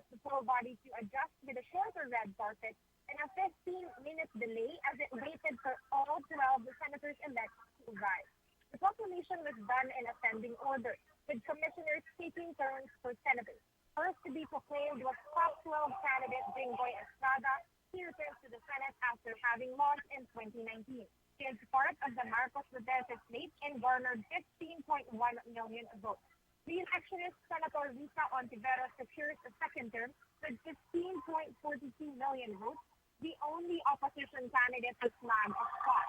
forced the full body to adjust with a shorter red carpet and a 15-minute delay as it waited for all 12 senators-elect to arrive. The proclamation was done in ascending order, with commissioners taking turns for senators. First to be proclaimed was top 12 candidate Jinggoy Estrada. He returns to the Senate after having lost in 2019. He is part of the Marcos Duterte slate and garnered 15.1 million votes. Re-electionist Senator Rita Ontiveros secures a second term with 15.42 million votes, the only opposition candidate to snag a spot.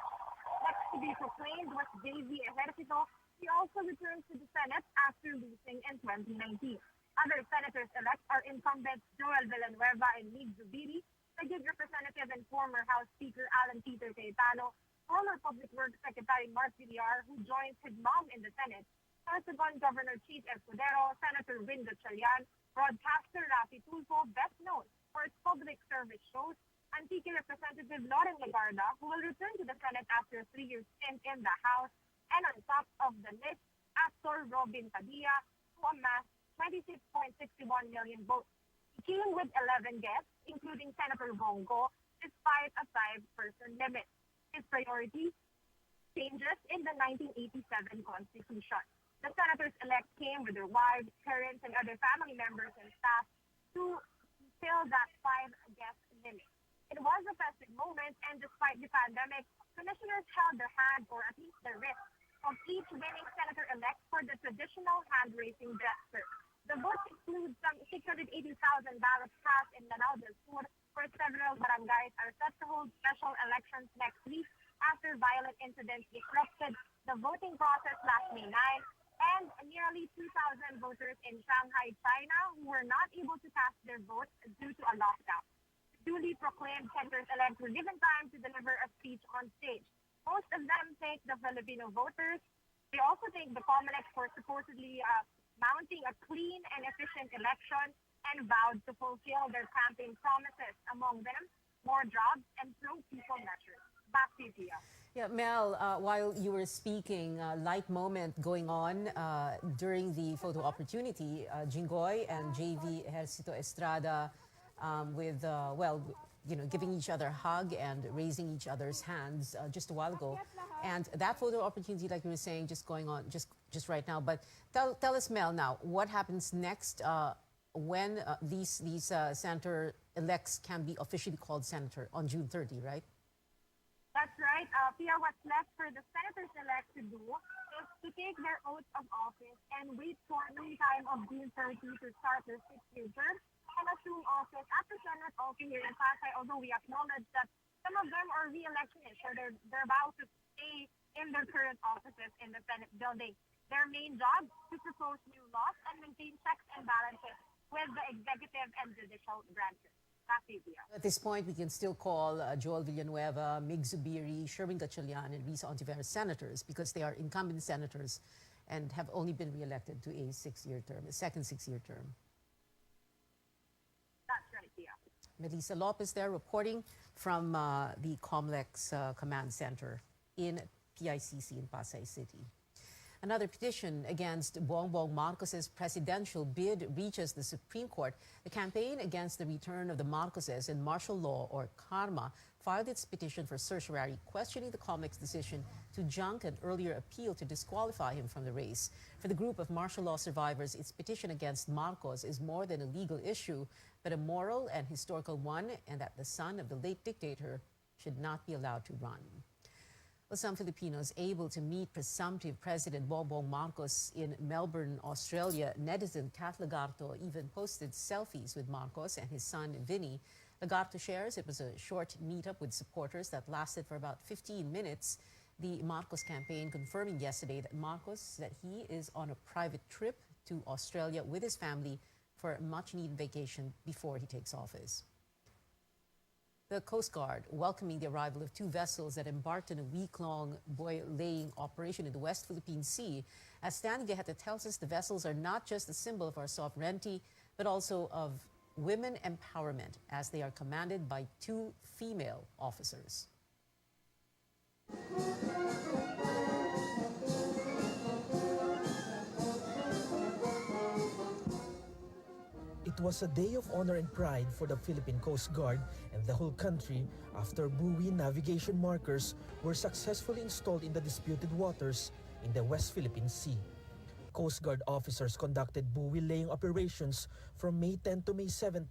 Next to be proclaimed was JV Ejercito. He also returns to the Senate after losing in 2019. Other senators-elect are incumbents Joel Villanueva and Mig Zubiri, Taguig Representative and former House Speaker Alan Peter Cayetano, former Public Works Secretary Mark Villar, who joins his mom in the Senate, Sorsogon Governor Chief Escudero, Senator Win Gatchalian, broadcaster Rafi Tulfo, best known for its public service shows, Antique Representative Loren Legarda, who will return to the Senate after a 3-year stint in the House, and on top of the list, actor Robin Padilla, who amassed 26.61 million votes. He came with 11 guests, including Senator Bongo, despite a 5-person limit. His priority, changes in the 1987 Constitution. The senators-elect came with their wives, parents, and other family members and staff to fill that 5-guest limit. It was a festive moment, and despite the pandemic, commissioners held their hand, or at least the wrist, of each winning senator-elect for the traditional hand-raising gesture. The vote includes some 680,000 ballots cast in Lanao del Sur, where several barangays are set to hold special elections next week after violent incidents disrupted the voting process last May 9, and nearly 2,000 voters in Shanghai, China, who were not able to cast their votes due to a lockdown. Duly proclaimed senators-elect were given time to deliver a speech on stage. Most of them thanked the Filipino voters. They also thanked the COMELEC for supposedly mounting a clean and efficient election and vowed to fulfill their campaign promises, among them more jobs and pro-people measures. Back to you, Tia. Yeah, Mel, while you were speaking, light moment going on during the photo opportunity, Jinggoy and JV Ejercito Estrada with, giving each other a hug and raising each other's hands just a while ago. And that photo opportunity, like you were saying, just going on just right now. But tell us, Mel, now, what happens next when these senator elects can be officially called senator on June 30, right? That's right. Pia, what's left for the senators-elect to do is to take their oath of office and wait for a time of June 30 to start their 6-year term and assume office at the Senate also here in Pasay, although we acknowledge that some of them are re-electionists, so they're about to stay in their current offices in the Senate building. Their main job to propose new laws and maintain checks and balances with the executive and judicial branches. At this point, we can still call Joel Villanueva, Mig Zubiri, Sherwin Gatchalian, and Risa Ontiveros senators because they are incumbent senators and have only been re-elected to a 6-year term, a second 6-year term. That's right, Pia. Melissa Lopez there reporting from the COMELEC's Command Center in PICC in Pasay City. Another petition against Bongbong Marcos's presidential bid reaches the Supreme Court. The campaign against the return of the Marcoses in martial law, or KARMA, filed its petition for certiorari, questioning the COMELEC's decision to junk an earlier appeal to disqualify him from the race. For the group of martial law survivors, its petition against Marcos is more than a legal issue, but a moral and historical one, and that the son of the late dictator should not be allowed to run. Well, some Filipinos able to meet presumptive President Bongbong Marcos in Melbourne, Australia. Netizen Kat Lagarto even posted selfies with Marcos and his son Vinny. Lagarto shares it was a short meetup with supporters that lasted for about 15 minutes. The Marcos campaign confirming yesterday that Marcos that he is on a private trip to Australia with his family for a much-needed vacation before he takes office. The Coast Guard welcoming the arrival of 2 vessels that embarked on a week-long buoy-laying operation in the West Philippine Sea. As Stanley Gaheta tells us, the vessels are not just a symbol of our sovereignty, but also of women empowerment, as they are commanded by 2 female officers. It was a day of honor and pride for the Philippine Coast Guard and the whole country after buoy navigation markers were successfully installed in the disputed waters in the West Philippine Sea. Coast Guard officers conducted buoy laying operations from May 10 to May 17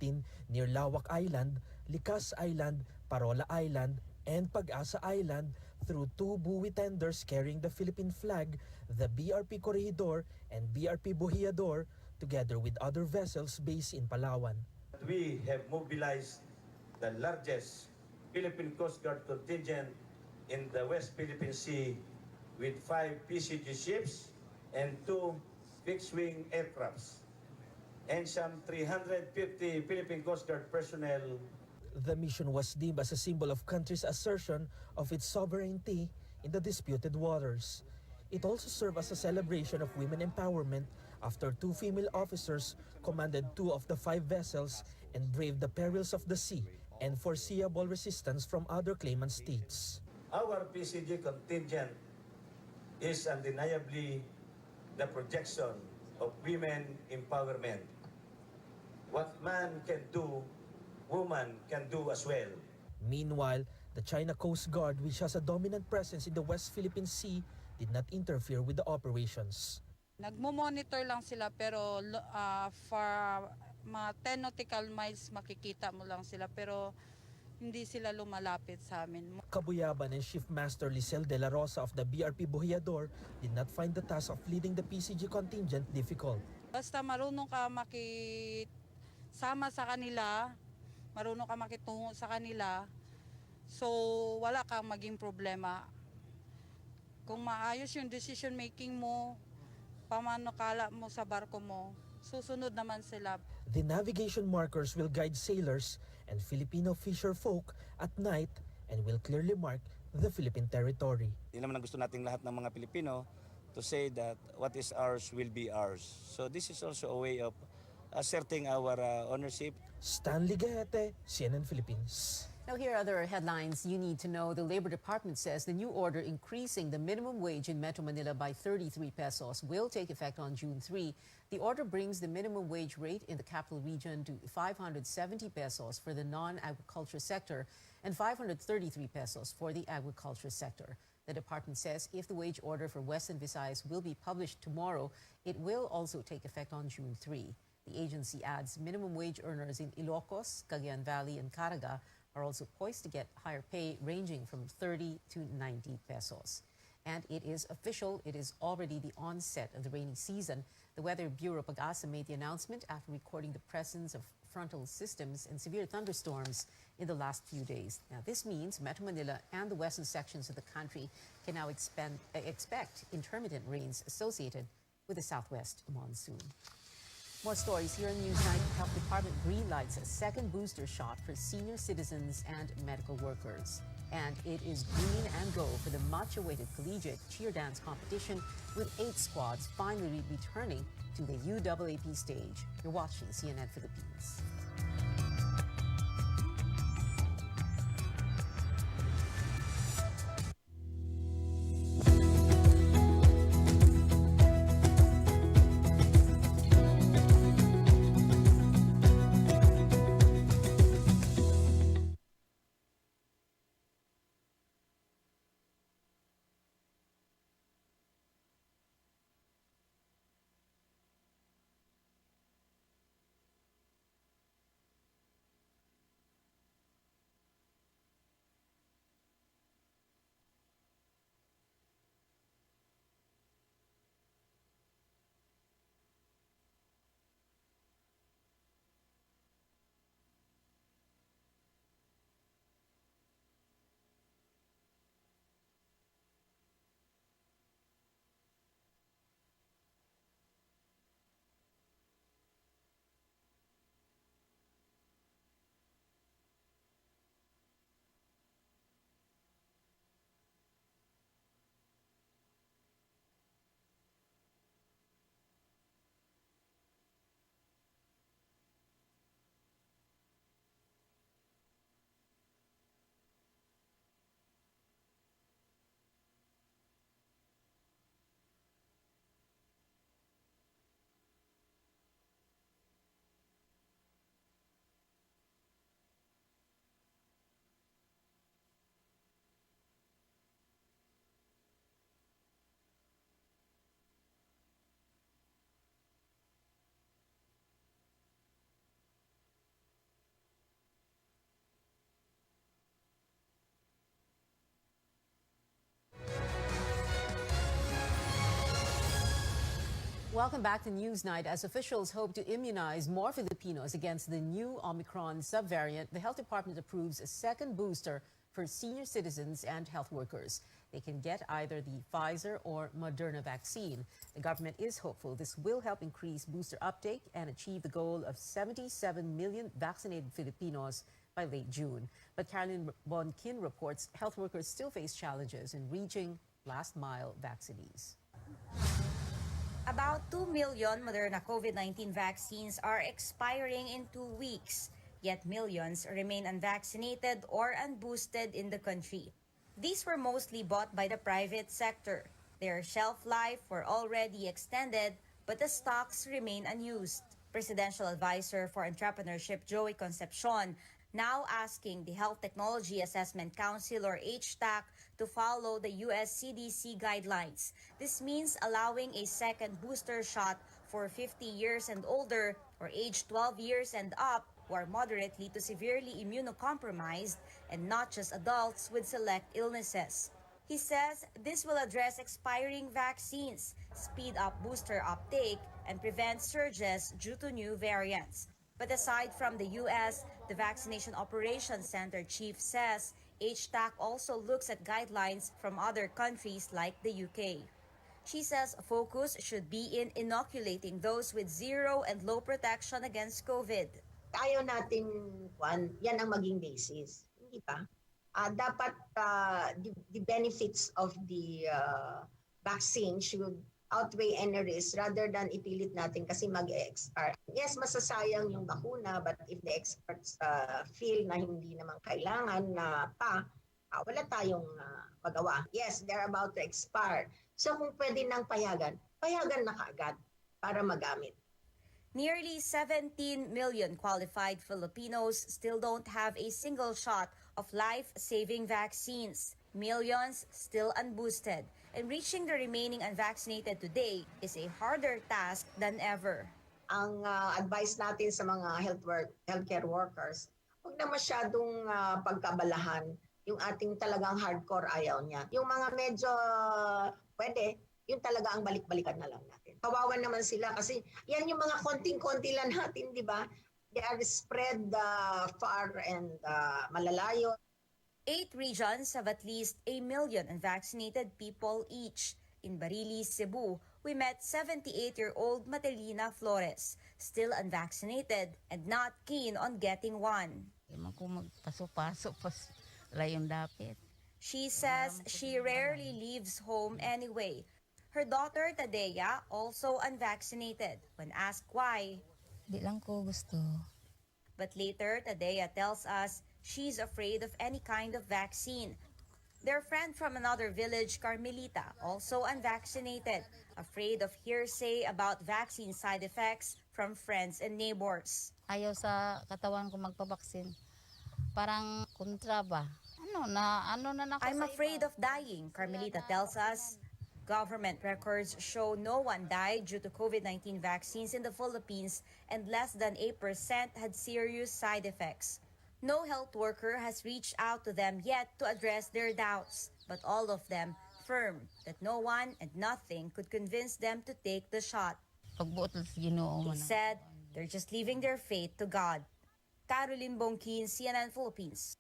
near Lawak Island, Likas Island, Parola Island, and Pag-asa Island through 2 buoy tenders carrying the Philippine flag, the BRP Corregidor and BRP Buhiador, together with other vessels based in Palawan. We have mobilized the largest Philippine Coast Guard contingent in the West Philippine Sea with 5 PCG ships and 2 fixed-wing aircrafts and some 350 Philippine Coast Guard personnel. The mission was deemed as a symbol of country's assertion of its sovereignty in the disputed waters. It also served as a celebration of women empowerment after 2 female officers commanded 2 of the 5 vessels and braved the perils of the sea and foreseeable resistance from other claimant states. Our PCG contingent is undeniably the projection of women empowerment. What man can do, woman can do as well. Meanwhile, the China Coast Guard, which has a dominant presence in the West Philippine Sea, did not interfere with the operations. Nagmo-monitor lang sila pero for mga 10 nautical miles makikita mo lang sila pero hindi sila lumalapit sa amin. Kabuyaban and Shift Master Lisel de la Rosa of the BRP Buhiador did not find the task of leading the PCG contingent difficult. Basta marunong ka makisama sa kanila, marunong ka makitungo sa kanila, so wala kang maging problema. Kung maayos yung decision making mo, pamanukala mo sa barko mo, susunod naman sila. The navigation markers will guide sailors and Filipino fisher folk at night and will clearly mark the Philippine territory. Yun naman ang gusto nating lahat ng mga Pilipino to say that what is ours will be ours. So this is also a way of asserting our ownership. Stanley Gahete, CNN Philippines. Now, here are other headlines you need to know. The Labor Department says the new order increasing the minimum wage in Metro Manila by 33 pesos will take effect on June 3. The order brings the minimum wage rate in the capital region to 570 pesos for the non-agriculture sector and 533 pesos for the agriculture sector. The department says if the wage order for Western Visayas will be published tomorrow, it will also take effect on June 3. The agency adds minimum wage earners in Ilocos, Cagayan Valley, and Caraga are also poised to get higher pay ranging from 30 to 90 pesos. And it is official, it is already the onset of the rainy season. The Weather Bureau Pag-asa made the announcement after recording the presence of frontal systems and severe thunderstorms in the last few days. Now, this means Metro Manila and the western sections of the country can now expect intermittent rains associated with the southwest monsoon. More stories here on Newsnight. Health Department greenlights a second booster shot for senior citizens and medical workers. And it is green and go for the much-awaited collegiate cheer dance competition with 8 squads finally returning to the UAAP stage. You're watching CNN Philippines. Welcome back to Newsnight. As officials hope to immunize more Filipinos against the new Omicron subvariant, the Health Department approves a second booster for senior citizens and health workers. They can get either the Pfizer or Moderna vaccine. The government is hopeful this will help increase booster uptake and achieve the goal of 77 million vaccinated Filipinos by late June. But Caroline Bonkin reports health workers still face challenges in reaching last-mile vaccinees. About 2 million Moderna COVID-19 vaccines are expiring in 2 weeks, yet millions remain unvaccinated or unboosted in the country. These were mostly bought by the private sector. Their shelf life were already extended, but the stocks remain unused. Presidential Advisor for Entrepreneurship Joey Concepcion now asking the Health Technology Assessment Council or HTAC to follow the US CDC guidelines. This means allowing a second booster shot for 50 years and older or age 12 years and up who are moderately to severely immunocompromised and not just adults with select illnesses. He says this will address expiring vaccines, speed up booster uptake, and prevent surges due to new variants. But aside from the U.S., the Vaccination Operations Center chief says HTAC also looks at guidelines from other countries like the UK. She says focus should be in inoculating those with zero and low protection against COVID. Ayaw natin, yan ang maging basis. Hindi ba? Dapat the benefits of the vaccine should outweigh any risk rather than ipilit natin kasi mag-expire. Yes, masasayang yung bakuna, but if the experts feel na hindi naman kailangan na wala tayong magawa. Yes, they're about to expire. So kung pwede nang payagan na kaagad para magamit. Nearly 17 million qualified Filipinos still don't have a single shot of life-saving vaccines. Millions still unboosted. And reaching the remaining unvaccinated today is a harder task than ever. Ang advice natin sa mga healthcare workers, huwag na masyadong pagkabalahan yung ating talagang hardcore ayaw niya. Yung mga medyo pwede, yun talaga ang balik-balikan na lang natin. Kawawa naman sila kasi yan yung mga konting-konti lang natin, di ba? They are spread far and malalayo. 8 regions have at least 1 million unvaccinated people each. In Barili, Cebu, we met 78-year-old Matelina Flores, still unvaccinated and not keen on getting one. She says she rarely leaves home anyway. Her daughter Tadea also unvaccinated. When asked why, Di lang ko gusto. but later Tadea tells us she's afraid of any kind of vaccine. Their friend from another village, Carmelita, also unvaccinated, afraid of hearsay about vaccine side effects from friends and neighbors. Ayaw sa katawan ko magpabaksin. Parang kontra ba? Ano na ako I'm sa afraid iba. of dying, Carmelita tells us. Government records show no one died due to COVID-19 vaccines in the Philippines and less than 8% had serious side effects. No health worker has reached out to them yet to address their doubts, but all of them firm that no one and nothing could convince them to take the shot. Pagbuot sa Ginoo They man. said they're just leaving their fate to God. Caroline Bonkin, CNN Philippines.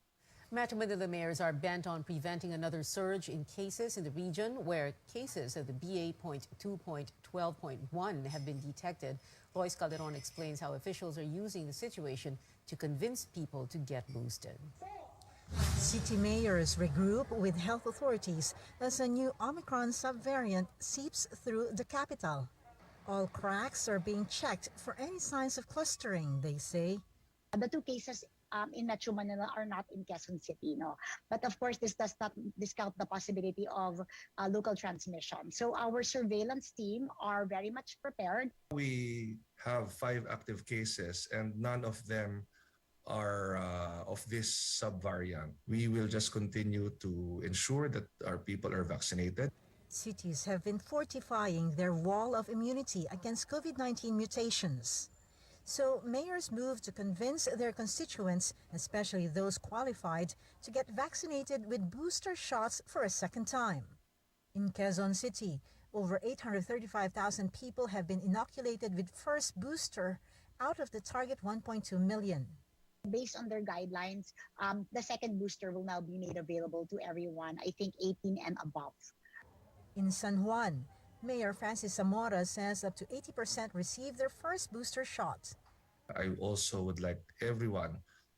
Metro Manila mayors are bent on preventing another surge in cases in the region where cases of the BA.2.12.1 have been detected. Lois Calderon explains how officials are using the situation to convince people to get boosted. City mayors regroup with health authorities as a new Omicron subvariant seeps through the capital. All cracks are being checked for any signs of clustering, they say. The 2 cases in Metro Manila are not in Quezon City, no. But of course, this does not discount the possibility of local transmission. So our surveillance team are very much prepared. We have 5 active cases and none of them are of this subvariant. We will just continue to ensure that our people are vaccinated. Cities have been fortifying their wall of immunity against COVID-19 mutations. So mayors move to convince their constituents, especially those qualified, to get vaccinated with booster shots for a second time. In Quezon City, Over 835,000 people have been inoculated with first booster out of the target 1.2 million. Based on their guidelines, the second booster will now be made available to everyone, I think 18 and above. In San Juan, Mayor Francis Zamora says up to 80% received their first booster shot. I also would like everyone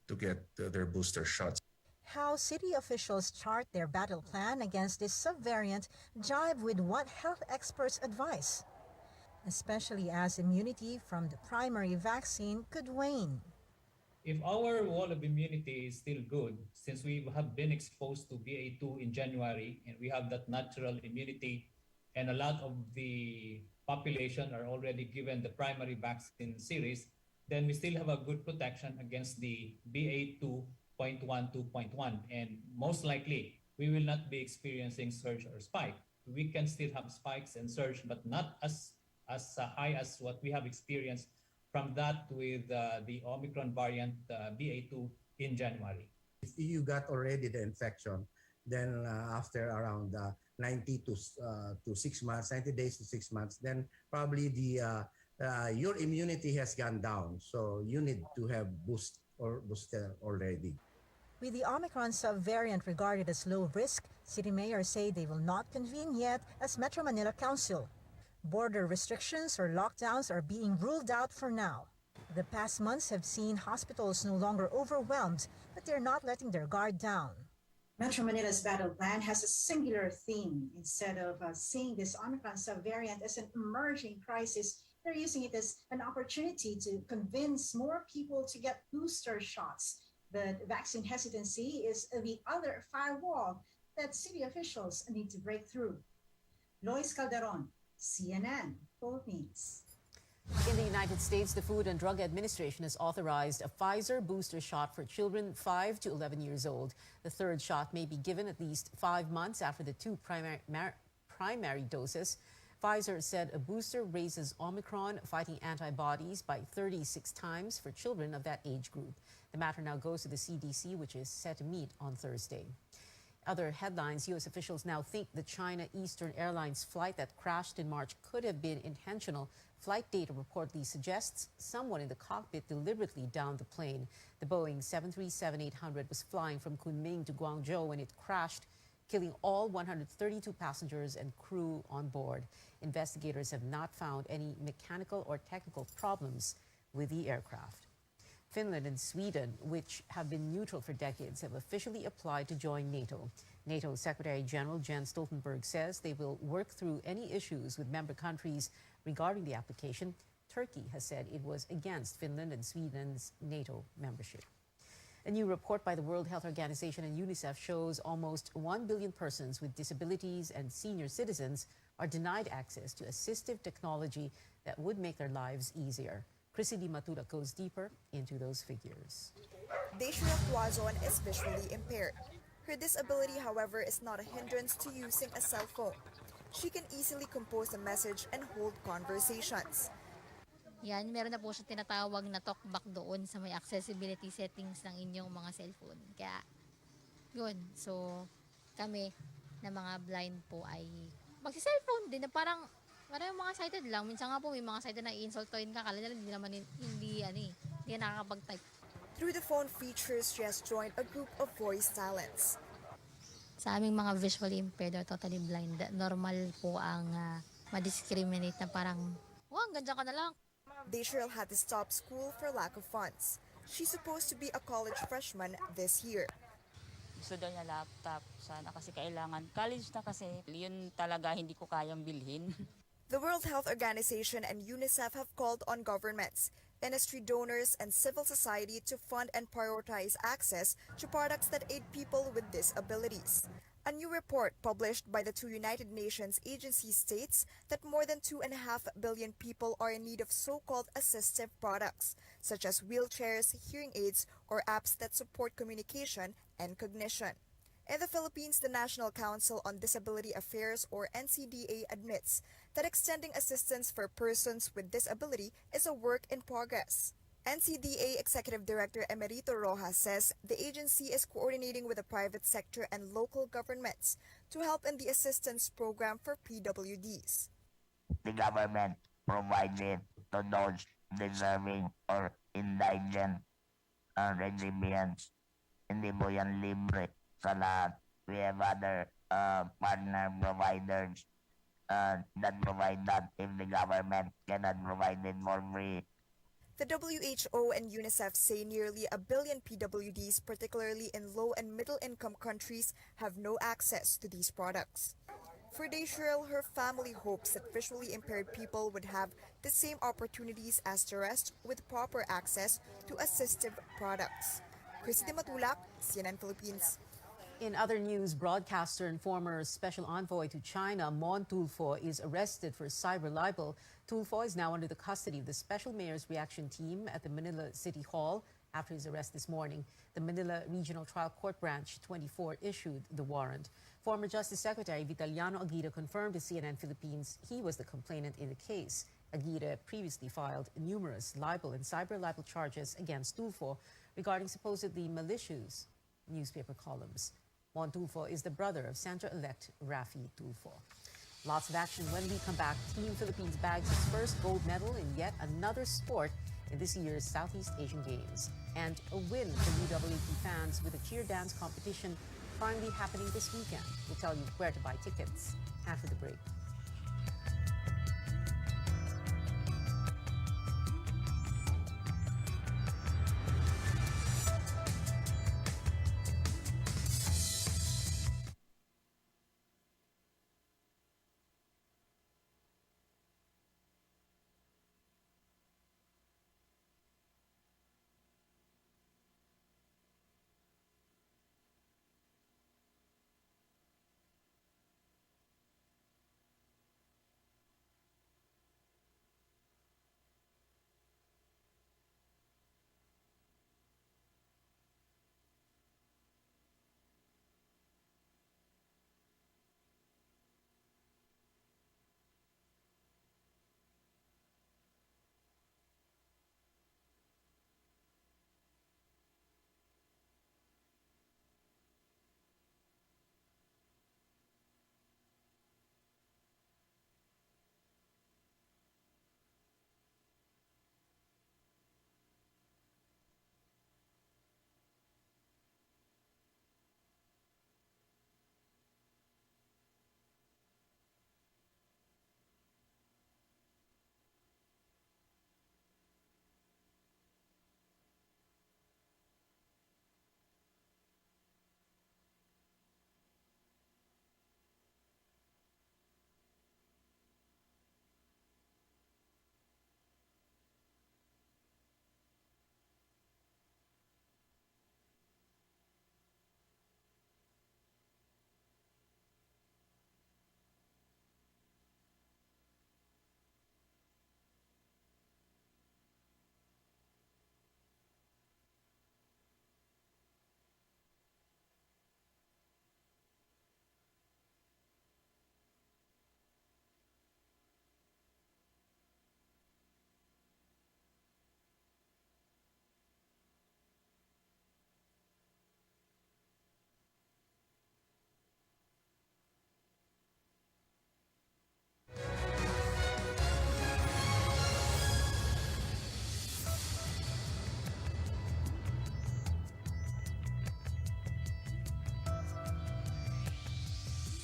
to get their booster shots. How city officials chart their battle plan against this subvariant jive with what health experts advise, especially as immunity from the primary vaccine could wane. If our wall of immunity is still good, since we have been exposed to BA2 in January and we have that natural immunity, and a lot of the population are already given the primary vaccine series, then we still have a good protection against the BA2.1, 2.1, and most likely we will not be experiencing surge or spike. We can still have spikes and surge, but not as high as what we have experienced from that with the Omicron variant BA2 in January. If you got already the infection, then after around 90 to 6 months, 90 days to 6 months, then probably your immunity has gone down. So you need to have booster already. With the Omicron subvariant regarded as low risk, city mayors say they will not convene yet as Metro Manila Council. Border restrictions or lockdowns are being ruled out for now. The past months have seen hospitals no longer overwhelmed, but they're not letting their guard down. Metro Manila's battle plan has a singular theme. Instead of seeing this Omicron subvariant as an emerging crisis, they're using it as an opportunity to convince more people to get booster shots. But vaccine hesitancy is the other firewall that city officials need to break through. Lois Calderon, CNN, Philippines. In the United States, the Food and Drug Administration has authorized a Pfizer booster shot for children 5 to 11 years old. The third shot may be given at least 5 months after the two primary doses. Pfizer said a booster raises Omicron fighting antibodies by 36 times for children of that age group. The matter now goes to the CDC, which is set to meet on Thursday. Other headlines, U.S. officials now think the China Eastern Airlines flight that crashed in March could have been intentional. Flight data reportedly suggests someone in the cockpit deliberately downed the plane. The Boeing 737-800 was flying from Kunming to Guangzhou when it crashed, killing all 132 passengers and crew on board. Investigators have not found any mechanical or technical problems with the aircraft. Finland and Sweden, which have been neutral for decades, have officially applied to join NATO. NATO Secretary General Jens Stoltenberg says they will work through any issues with member countries regarding the application. Turkey has said it was against Finland and Sweden's NATO membership. A new report by the World Health Organization and UNICEF shows almost 1 billion persons with disabilities and senior citizens are denied access to assistive technology that would make their lives easier. Chrissy Di Matura goes deeper into those figures. Desiree Quazon is visually impaired. Her disability, however, is not a hindrance to using a cell phone. She can easily compose a message and hold conversations. Yan, meron na po siya tinatawag na talkback doon sa may accessibility settings ng inyong mga cellphone. Kaya, yun. So, kami na mga blind po ay magsi-cellphone din na parang yung mga sighted lang. Minsan nga po may mga sighted na i-insultoin ka. Kala nila hindi nakakapag-type. Through the phone features, she has joined a group of voice talents. Sa aming mga visually impaired or totally blind, normal po ang ma-discriminate na parang, ang ganda ka na lang. Desiree had to stop school for lack of funds. She's supposed to be a college freshman this year. Gusto daw niya laptop sana kasi kailangan. College na kasi, yun talaga hindi ko kayang bilhin. The World Health Organization and UNICEF have called on governments, industry donors, and civil society to fund and prioritize access to products that aid people with disabilities. A new report published by the two United Nations agencies states that more than 2.5 billion people are in need of so-called assistive products, such as wheelchairs, hearing aids, or apps that support communication and cognition. In the Philippines, the National Council on Disability Affairs, or NCDA, admits that extending assistance for persons with disability is a work in progress. NCDA Executive Director Emerito Rojas says the agency is coordinating with the private sector and local governments to help in the assistance program for PWDs. The government provided to those deserving or indigent recipients. Hindi po yan libre sa lahat. We have other partner providers that provide that if the government cannot provide it for free. The WHO and UNICEF say nearly 1 billion PWDs, particularly in low and middle income countries, have no access to these products. For Daishril, her family hopes that visually impaired people would have the same opportunities as the rest with proper access to assistive products. Chrissy Matulak, CNN Philippines. In other news, broadcaster and former special envoy to China, Mon Tulfo, is arrested for cyber libel. Tulfo is now under the custody of the Special Mayor's Reaction Team at the Manila City Hall after his arrest this morning. The Manila Regional Trial Court Branch 24 issued the warrant. Former Justice Secretary Vitaliano Aguirre confirmed to CNN Philippines he was the complainant in the case. Aguirre previously filed numerous libel and cyber libel charges against Tulfo regarding supposedly malicious newspaper columns. Mon Tulfo is the brother of Senator-elect Raffy Tulfo. Lots of action when we come back. Team Philippines bags its first gold medal in yet another sport in this year's Southeast Asian Games. And a win for UAAP fans with a cheer dance competition finally happening this weekend. We'll tell you where to buy tickets after the break.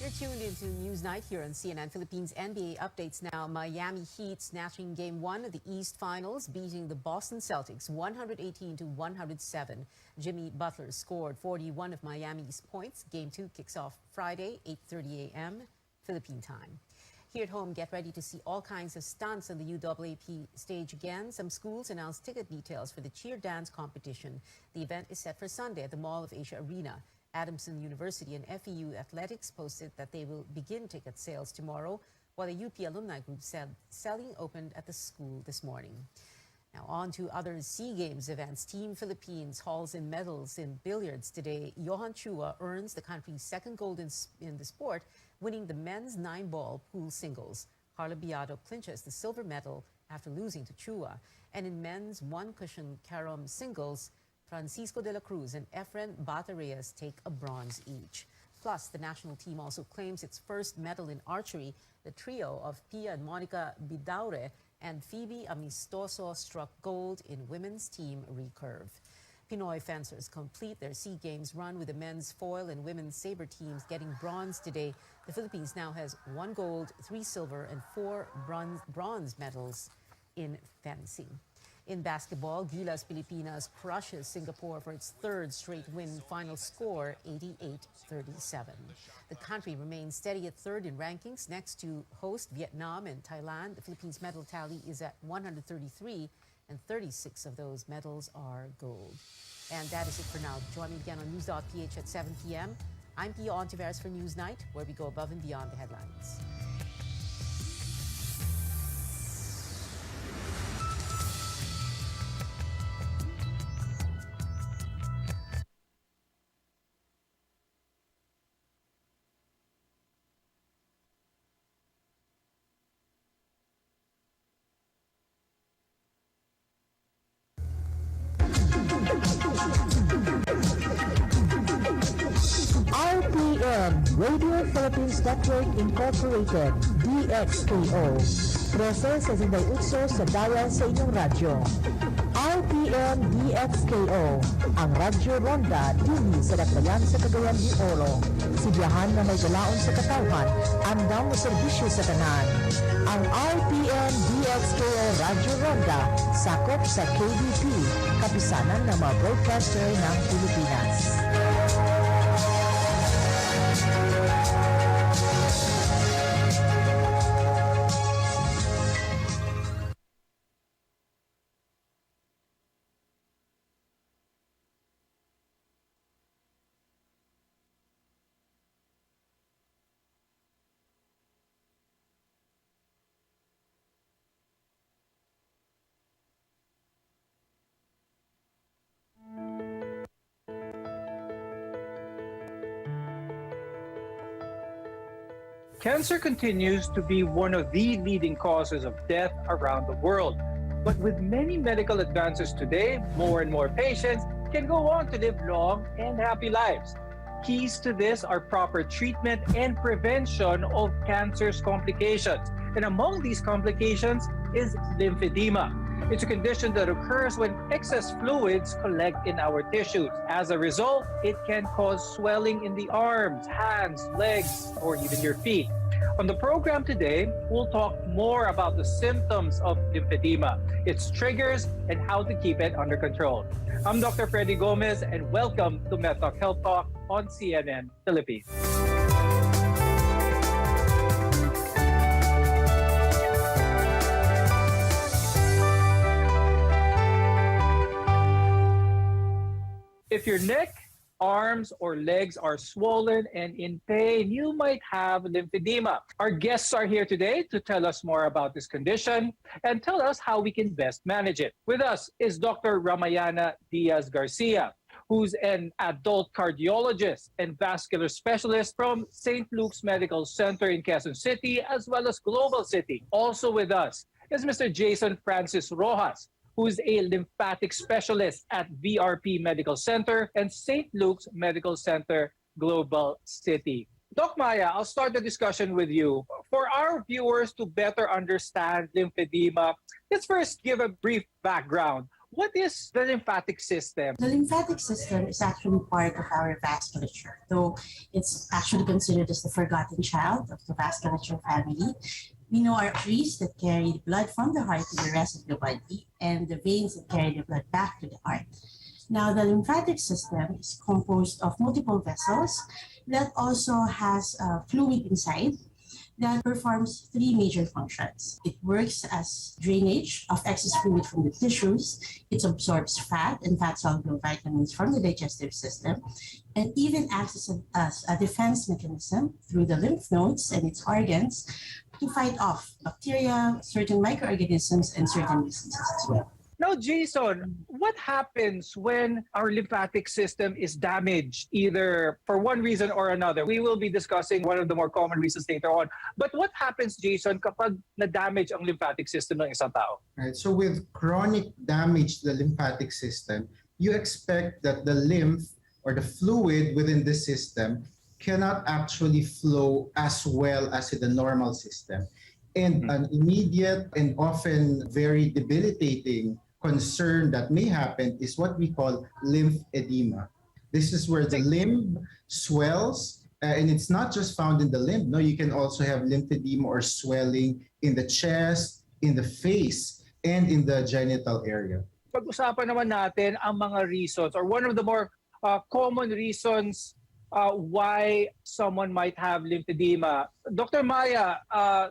You're tuned into Newsnight here on CNN Philippines. NBA updates now. Miami Heat snatching Game 1 of the East Finals, beating the Boston Celtics 118-107. Jimmy Butler scored 41 of Miami's points. Game 2 kicks off Friday, 8:30 a.m. Philippine time. Here at home, get ready to see all kinds of stunts on the UAAP stage again. Some schools announced ticket details for the cheer dance competition. The event is set for Sunday at the Mall of Asia Arena. Adamson University and FEU Athletics posted that they will begin ticket sales tomorrow, while the UP Alumni Group said selling opened at the school this morning. Now on to other SEA Games events. Team Philippines hauls in medals in billiards today. Johan Chua earns the country's second gold in the sport, winning the men's 9-ball pool singles. Carlo Biado clinches the silver medal after losing to Chua. And in men's one-cushion carom singles, Francisco de la Cruz and Efren Bata-Reyes take a bronze each. Plus, the national team also claims its first medal in archery. The trio of Pia and Monica Bidaure and Phoebe Amistoso struck gold in women's team recurve. Pinoy fencers complete their SEA Games run with the men's foil and women's saber teams getting bronze today. The Philippines now has 1 gold, 3 silver, and 4 bronze medals in fencing. In basketball, Gilas Pilipinas crushes Singapore for its 3rd straight win, final score 88-37. The country remains steady at 3rd in rankings next to host Vietnam and Thailand. The Philippines medal tally is at 133, and 36 of those medals are gold. And that is it for now. Join me again on News.ph at 7 p.m. I'm Pia Ontiveros for Newsnight, where we go above and beyond the headlines. RPN, Radio Philippines Network Incorporated, DXKO. 13 sa Zinday Utso sa dial sa inyong radyo. RPN DXKO, ang Radyo Ronda, dili sa Dakbayan sa Cagayan de Oro. Sibiyahan na may galaon sa katawhan, andam mo serbisyo sa tanan. Ang RPN DXKO Radyo Ronda, sakop sa KBP, kapisanan ng mga broadcaster ng Pilipinas. Cancer continues to be one of the leading causes of death around the world. But with many medical advances today, more and more patients can go on to live long and happy lives. Keys to this are proper treatment and prevention of cancer's complications. And among these complications is lymphedema. It's a condition that occurs when excess fluids collect in our tissues. As a result, it can cause swelling in the arms, hands, legs, or even your feet. On the program today, we'll talk more about the symptoms of lymphedema, its triggers, and how to keep it under control. I'm Dr. Freddy Gomez, and welcome to MedTalk Health Talk on CNN Philippines. If your neck, arms, or legs are swollen and in pain, you might have lymphedema. Our guests are here today to tell us more about this condition and tell us how we can best manage it. With us is Dr. Ramayana Diaz Garcia, who's an adult cardiologist and vascular specialist from St. Luke's Medical Center in Quezon City, as well as Global City. Also with us is Mr. Jason Francis Rojas, who's a lymphatic specialist at VRP Medical Center and St. Luke's Medical Center, Global City. Doc Maya, I'll start the discussion with you. For our viewers to better understand lymphedema, let's first give a brief background. What is the lymphatic system? The lymphatic system is actually part of our vasculature, though it's actually considered as the forgotten child of the vasculature family. We know arteries that carry the blood from the heart to the rest of the body, and the veins that carry the blood back to the heart. Now, the lymphatic system is composed of multiple vessels that also has fluid inside that performs 3 major functions. It works as drainage of excess fluid from the tissues, it absorbs fat and fat-soluble vitamins from the digestive system, and even acts as a defense mechanism through the lymph nodes and its organs to fight off bacteria, certain microorganisms, and certain diseases as well. Now, Jason, what happens when our lymphatic system is damaged, either for one reason or another? We will be discussing one of the more common reasons later on. But what happens, Jason, kapag na-damage ang lymphatic system ng isang tao? Right. So with chronic damage to the lymphatic system, you expect that the lymph or the fluid within the system cannot actually flow as well as in the normal system. And an immediate and often very debilitating concern that may happen is what we call lymphedema. This is where the limb swells, and it's not just found in the limb. No, you can also have lymphedema or swelling in the chest, in the face, and in the genital area. Pag-usapan naman natin ang mga reasons or one of the more common reasons why someone might have lymphedema. Dr. Maya,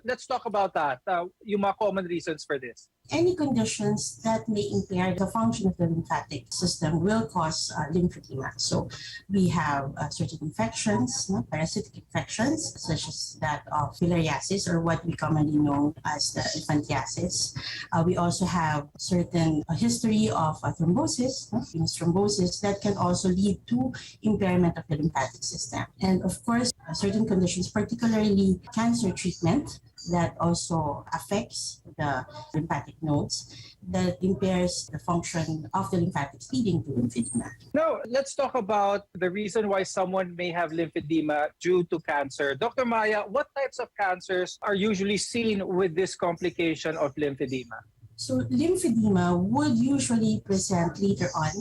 let's talk about that, yung mga common reasons for this. Any conditions that may impair the function of the lymphatic system will cause lymphedema. So we have certain infections, parasitic infections, such as that of filariasis, or what we commonly know as the infantiasis. We also have certain history of thrombosis, venous thrombosis, that can also lead to impairment of the lymphatic system. And of course, certain conditions, particularly cancer treatment, that also affects the lymphatic nodes, that impairs the function of the lymphatics, leading to lymphedema. Now, let's talk about the reason why someone may have lymphedema due to cancer. Dr. Maya, what types of cancers are usually seen with this complication of lymphedema? So lymphedema would usually present later on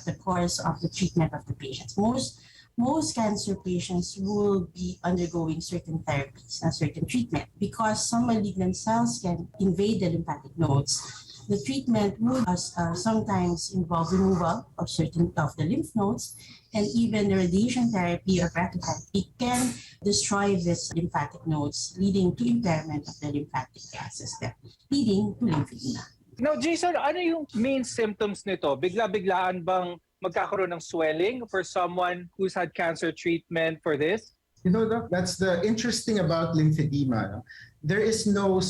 the course of the treatment of the patients. Most cancer patients will be undergoing certain therapies and certain treatment. Because some malignant cells can invade the lymphatic nodes, the treatment would sometimes involve removal of certain of the lymph nodes, and even the radiation therapy or brachytherapy can destroy these lymphatic nodes, leading to impairment of the lymphatic system, leading to lymphedema. Now, Jason, ano yung main symptoms nito? Bigla-biglaan bang magkakaroon ng swelling for someone who's had cancer treatment for this? You know, Doc, that's the interesting about lymphedema. No? There is no a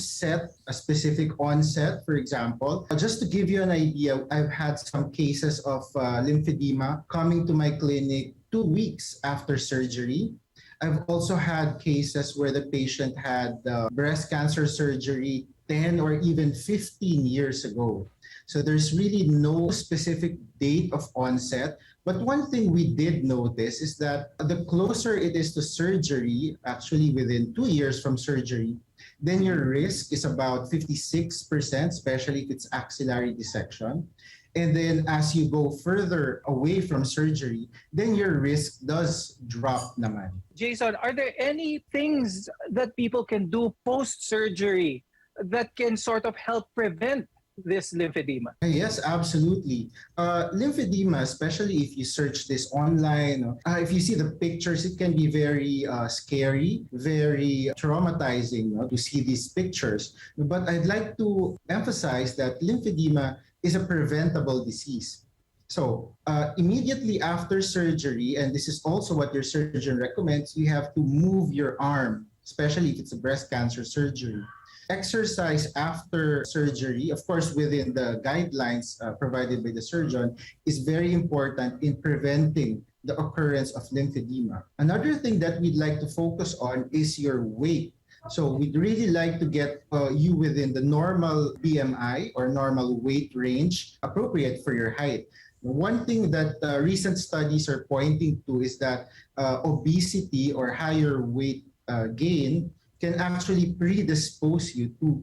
specific onset, for example. Just to give you an idea, I've had some cases of lymphedema coming to my clinic 2 weeks after surgery. I've also had cases where the patient had breast cancer surgery 10 or even 15 years ago. So there's really no specific date of onset. But one thing we did notice is that the closer it is to surgery, actually within 2 years from surgery, then your risk is about 56%, especially if it's axillary dissection. And then as you go further away from surgery, then your risk does drop naman. Jason, are there any things that people can do post-surgery that can sort of help prevent this lymphedema? Yes, absolutely. Lymphedema, especially if you search this online, if you see the pictures, it can be very scary, very traumatizing to see these pictures. But I'd like to emphasize that lymphedema is a preventable disease. So immediately after surgery, and this is also what your surgeon recommends, you have to move your arm, especially if it's a breast cancer surgery. Exercise after surgery, of course, within the guidelines provided by the surgeon, is very important in preventing the occurrence of lymphedema. Another thing that we'd like to focus on is your weight. So we'd really like to get you within the normal BMI or normal weight range appropriate for your height. One thing that recent studies are pointing to is that obesity or higher weight gain can actually predispose you to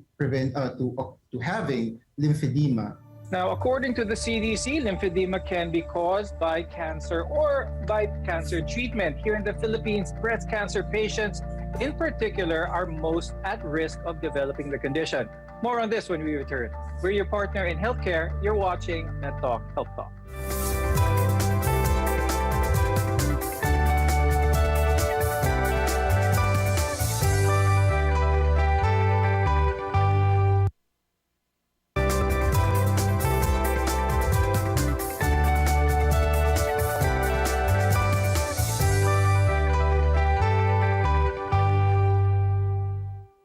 having lymphedema. Now, according to the CDC, lymphedema can be caused by cancer or by cancer treatment. Here in the Philippines, breast cancer patients in particular are most at risk of developing the condition. More on this when we return. We're your partner in healthcare. You're watching NetTalk Health Talk.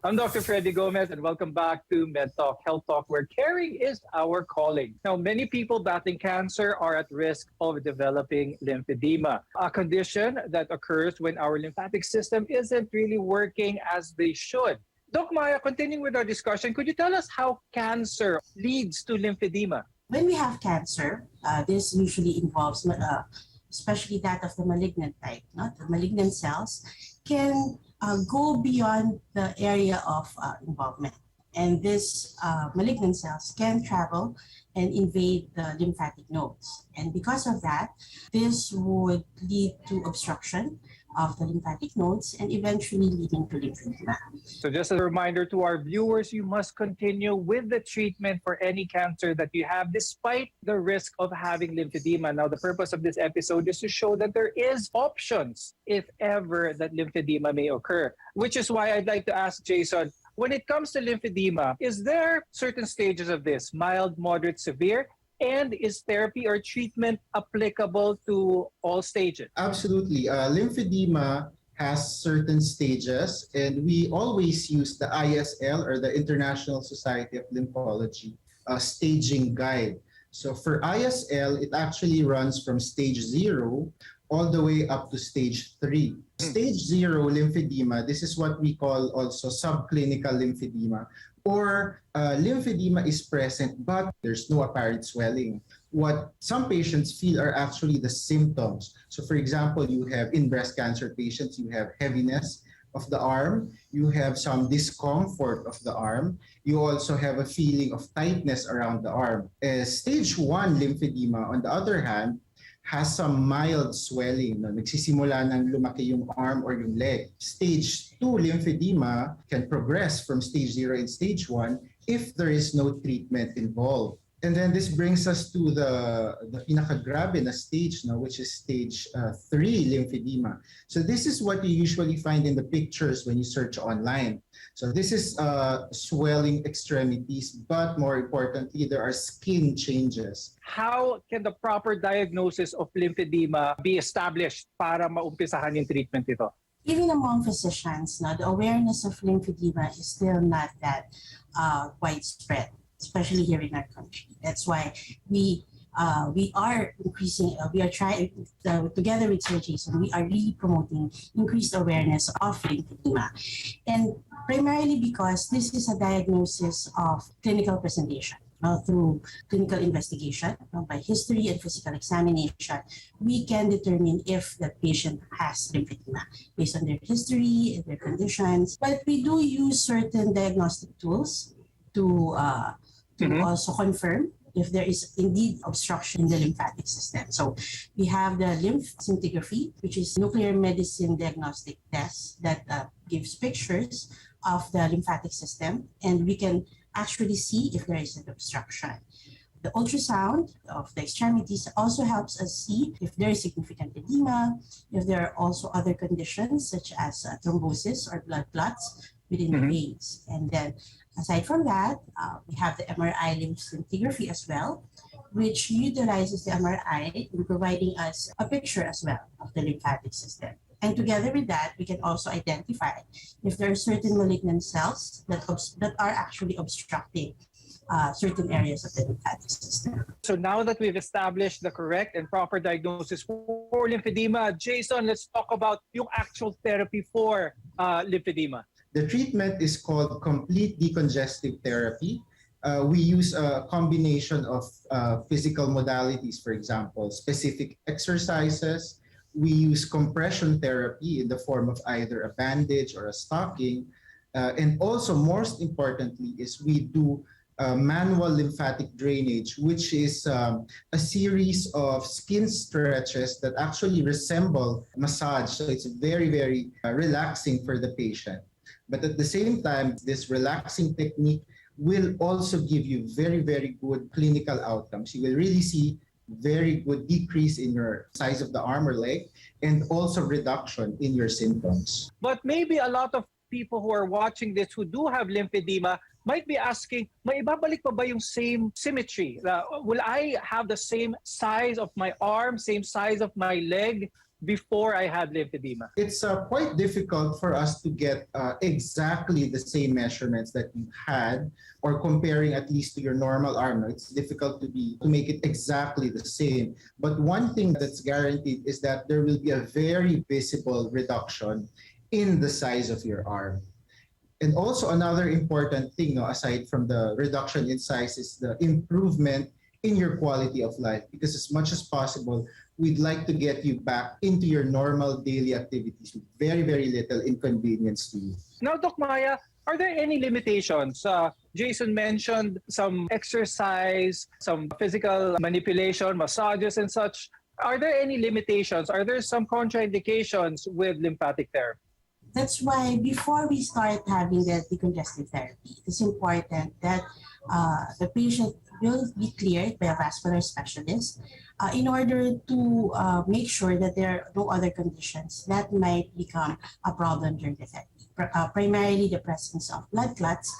I'm Dr. Freddy Gomez, and welcome back to MedTalk Health Talk, where caring is our calling. Now, many people battling cancer are at risk of developing lymphedema, a condition that occurs when our lymphatic system isn't really working as they should. Doc Maya, continuing with our discussion, could you tell us how cancer leads to lymphedema? When we have cancer, this usually involves, especially that of the malignant type. The malignant cells can go beyond the area of involvement. And these malignant cells can travel and invade the lymphatic nodes. And because of that, this would lead to obstruction of the lymphatic nodes and eventually leading to lymphedema. So just a reminder to our viewers, you must continue with the treatment for any cancer that you have despite the risk of having lymphedema. Now, the purpose of this episode is to show that there is options if ever that lymphedema may occur, which is why I'd like to ask Jason, when it comes to lymphedema, is there certain stages of this, mild, moderate, severe? And is therapy or treatment applicable to all stages? Absolutely. Lymphedema has certain stages, and we always use the ISL, or the International Society of Lymphology, staging guide. So for ISL, it actually runs from stage 0 all the way up to stage 3. Stage 0 lymphedema, this is what we call also subclinical lymphedema, or lymphedema is present but there's no apparent swelling. What some patients feel are actually the symptoms. So for example, you have in breast cancer patients, you have heaviness of the arm, you have some discomfort of the arm, you also have a feeling of tightness around the arm. Stage 1 lymphedema, on the other hand, has some mild swelling. Nagsisimula nang lumaki yung arm or yung leg. Stage 2 lymphedema can progress from stage 0 and stage 1 if there is no treatment involved. And then this brings us to the pinakagrabe na stage, which is stage 3 lymphedema. So this is what you usually find in the pictures when you search online. So this is swelling extremities, but more importantly, there are skin changes. How can the proper diagnosis of lymphedema be established para maumpisahan yung treatment ito? Even among physicians, the awareness of lymphedema is still not that widespread, especially here in our country. That's why we are increasing, we are trying, together with Sir Jason, we are really promoting increased awareness of lymphedema. And primarily because this is a diagnosis of clinical presentation. Through clinical investigation, by history and physical examination, we can determine if that patient has lymphedema based on their history and their conditions. But we do use certain diagnostic tools to also confirm if there is indeed obstruction in the lymphatic system. So we have the lymph scintigraphy, which is nuclear medicine diagnostic test that gives pictures of the lymphatic system, and we can actually see if there is an obstruction. The ultrasound of the extremities also helps us see if there is significant edema, if there are also other conditions such as thrombosis or blood clots within the veins. And then aside from that, we have the MRI lymph scintigraphy as well, which utilizes the MRI in providing us a picture as well of the lymphatic system. And together with that, we can also identify if there are certain malignant cells that are actually obstructing certain areas of the lymphatic system. So now that we've established the correct and proper diagnosis for lymphedema, Jason, let's talk about yung actual therapy for lymphedema. The treatment is called complete decongestive therapy. We use a combination of physical modalities, for example, specific exercises. We use compression therapy in the form of either a bandage or a stocking. And also, most importantly, is we do manual lymphatic drainage, which is a series of skin stretches that actually resemble massage. So it's very, very relaxing for the patient. But at the same time, this relaxing technique will also give you very, very good clinical outcomes. You will really see very good decrease in your size of the arm or leg, and also reduction in your symptoms. But maybe a lot of people who are watching this who do have lymphedema might be asking, may ibabalik pa ba yung same symmetry? Will I have the same size of my arm, same size of my leg before I had lymphedema? It's quite difficult for us to get exactly the same measurements that you had, or comparing at least to your normal arm. It's difficult to make it exactly the same. But one thing that's guaranteed is that there will be a very visible reduction in the size of your arm. And also another important thing, aside from the reduction in size, is the improvement in your quality of life. Because as much as possible, we'd like to get you back into your normal daily activities with very, very little inconvenience to you. Now, Doc Maya, are there any limitations? Jason mentioned some exercise, some physical manipulation, massages and such. Are there any limitations? Are there some contraindications with lymphatic therapy? That's why before we start having the decongestant therapy, it's important that the patient will be cleared by a vascular specialist in order to make sure that there are no other conditions that might become a problem during the therapy. Primarily the presence of blood clots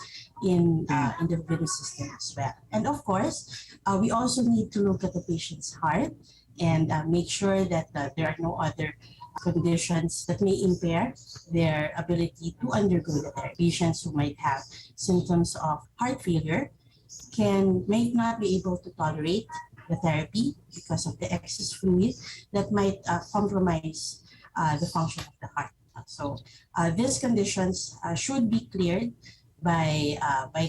in the venous system as well. And of course, we also need to look at the patient's heart and make sure that there are no other conditions that may impair their ability to undergo the therapy. Patients who might have symptoms of heart failure might not be able to tolerate the therapy because of the excess fluid that might compromise the function of the heart. So these conditions should be cleared by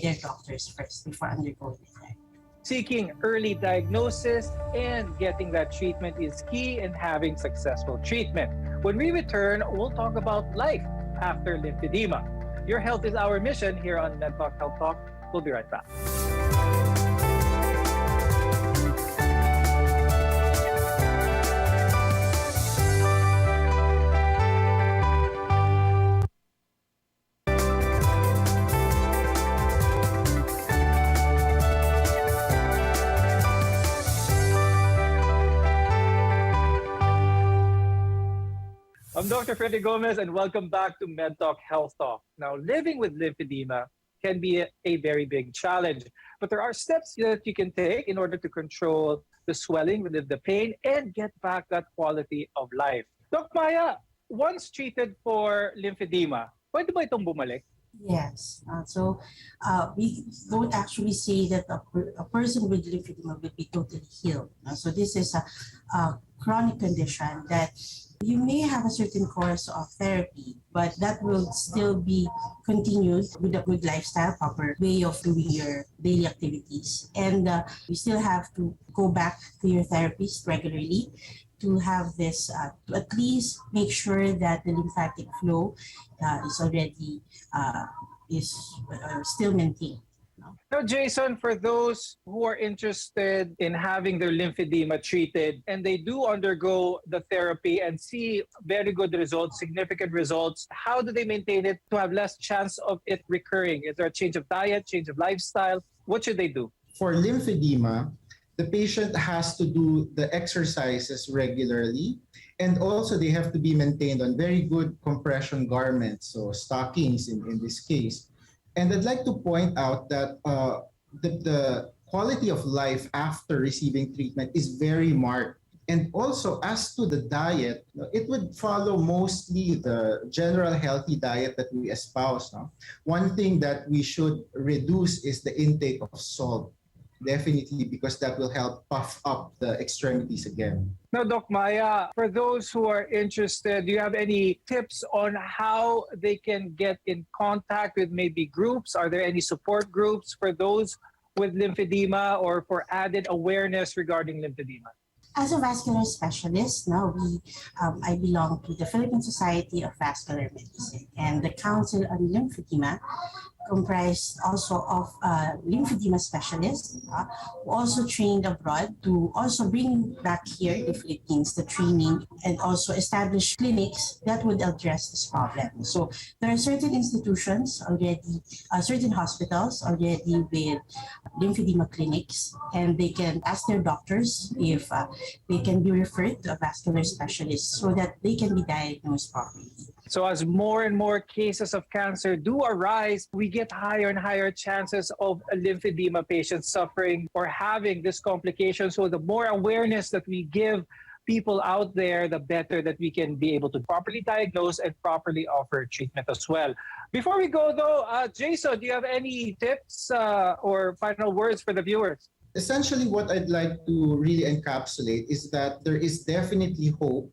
their doctors first before undergoing the therapy. Seeking early diagnosis and getting that treatment is key in having successful treatment. When we return, we'll talk about life after lymphedema. Your health is our mission here on MedTalk Health Talk. We'll be right back. I'm Dr. Freddy Gomez and welcome back to MedTalk Health Talk. Now, living with lymphedema can be a very big challenge, but there are steps that you can take in order to control the swelling, relieve the pain, and get back that quality of life. Doc Maya, once treated for lymphedema, pwede ba itong bumalik? Yes. So we don't actually say that a person with lymphedema will be totally healed. So this is a chronic condition that you may have a certain course of therapy, but that will still be continued with a good lifestyle, proper way of doing your daily activities. And you still have to go back to your therapist regularly to have this, to at least make sure that the lymphatic flow is already still maintained. Now, Jason, for those who are interested in having their lymphedema treated and they do undergo the therapy and see very good results, significant results, how do they maintain it to have less chance of it recurring? Is there a change of diet, change of lifestyle? What should they do? For lymphedema, the patient has to do the exercises regularly, and also they have to be maintained on very good compression garments, so stockings in this case. And I'd like to point out that the quality of life after receiving treatment is very marked. And also, as to the diet, it would follow mostly the general healthy diet that we espouse. One thing that we should reduce is the intake of salt. Definitely, because that will help puff up the extremities again. Now, Doc Maya, for those who are interested, do you have any tips on how they can get in contact with maybe groups? Are there any support groups for those with lymphedema or for added awareness regarding lymphedema? As a vascular specialist, now I belong to the Philippine Society of Vascular Medicine, and the Council on Lymphedema comprised also of lymphedema specialists who also trained abroad to also bring back here in the Philippines the training and also establish clinics that would address this problem. So there are certain institutions already, certain hospitals already with lymphedema clinics, and they can ask their doctors if they can be referred to a vascular specialist so that they can be diagnosed properly. So as more and more cases of cancer do arise, we get higher and higher chances of a lymphedema patient suffering or having this complication. So the more awareness that we give people out there, the better that we can be able to properly diagnose and properly offer treatment as well. Before we go though, Jason, do you have any tips or final words for the viewers? Essentially, what I'd like to really encapsulate is that there is definitely hope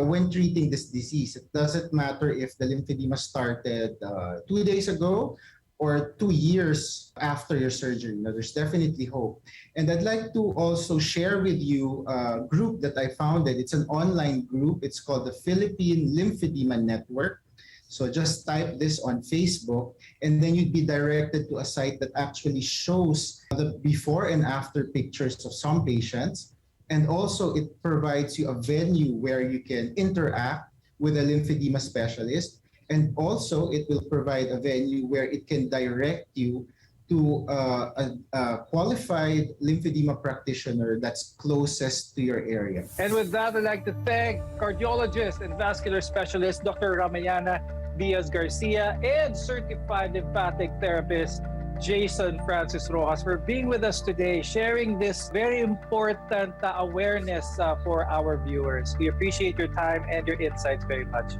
when treating this disease. It doesn't matter if the lymphedema started 2 days ago or 2 years after your surgery. There's definitely hope. And I'd like to also share with you a group that I founded. It's an online group. It's called the Philippine Lymphedema Network. So just type this on Facebook, and then you'd be directed to a site that actually shows the before and after pictures of some patients. And also it provides you a venue where you can interact with a lymphedema specialist. And also it will provide a venue where it can direct you to a qualified lymphedema practitioner that's closest to your area. And with that, I'd like to thank cardiologist and vascular specialist Dr. Ramayana Diaz Garcia and certified lymphatic therapist Jason Francis Rojas for being with us today, sharing this very important awareness for our viewers. We appreciate your time and your insights very much.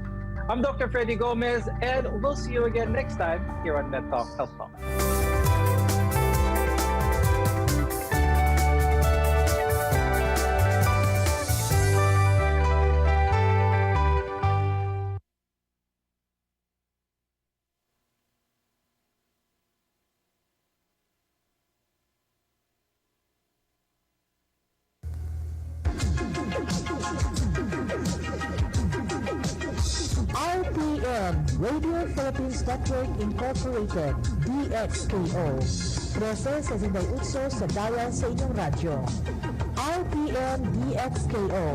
I'm Dr. Freddy Gomez, and we'll see you again next time here on MedTalk Health Talk. RPN, Radio Philippines Network Incorporated, DXKO. 13.68 sa dial sa inyong radyo. RPN DXKO,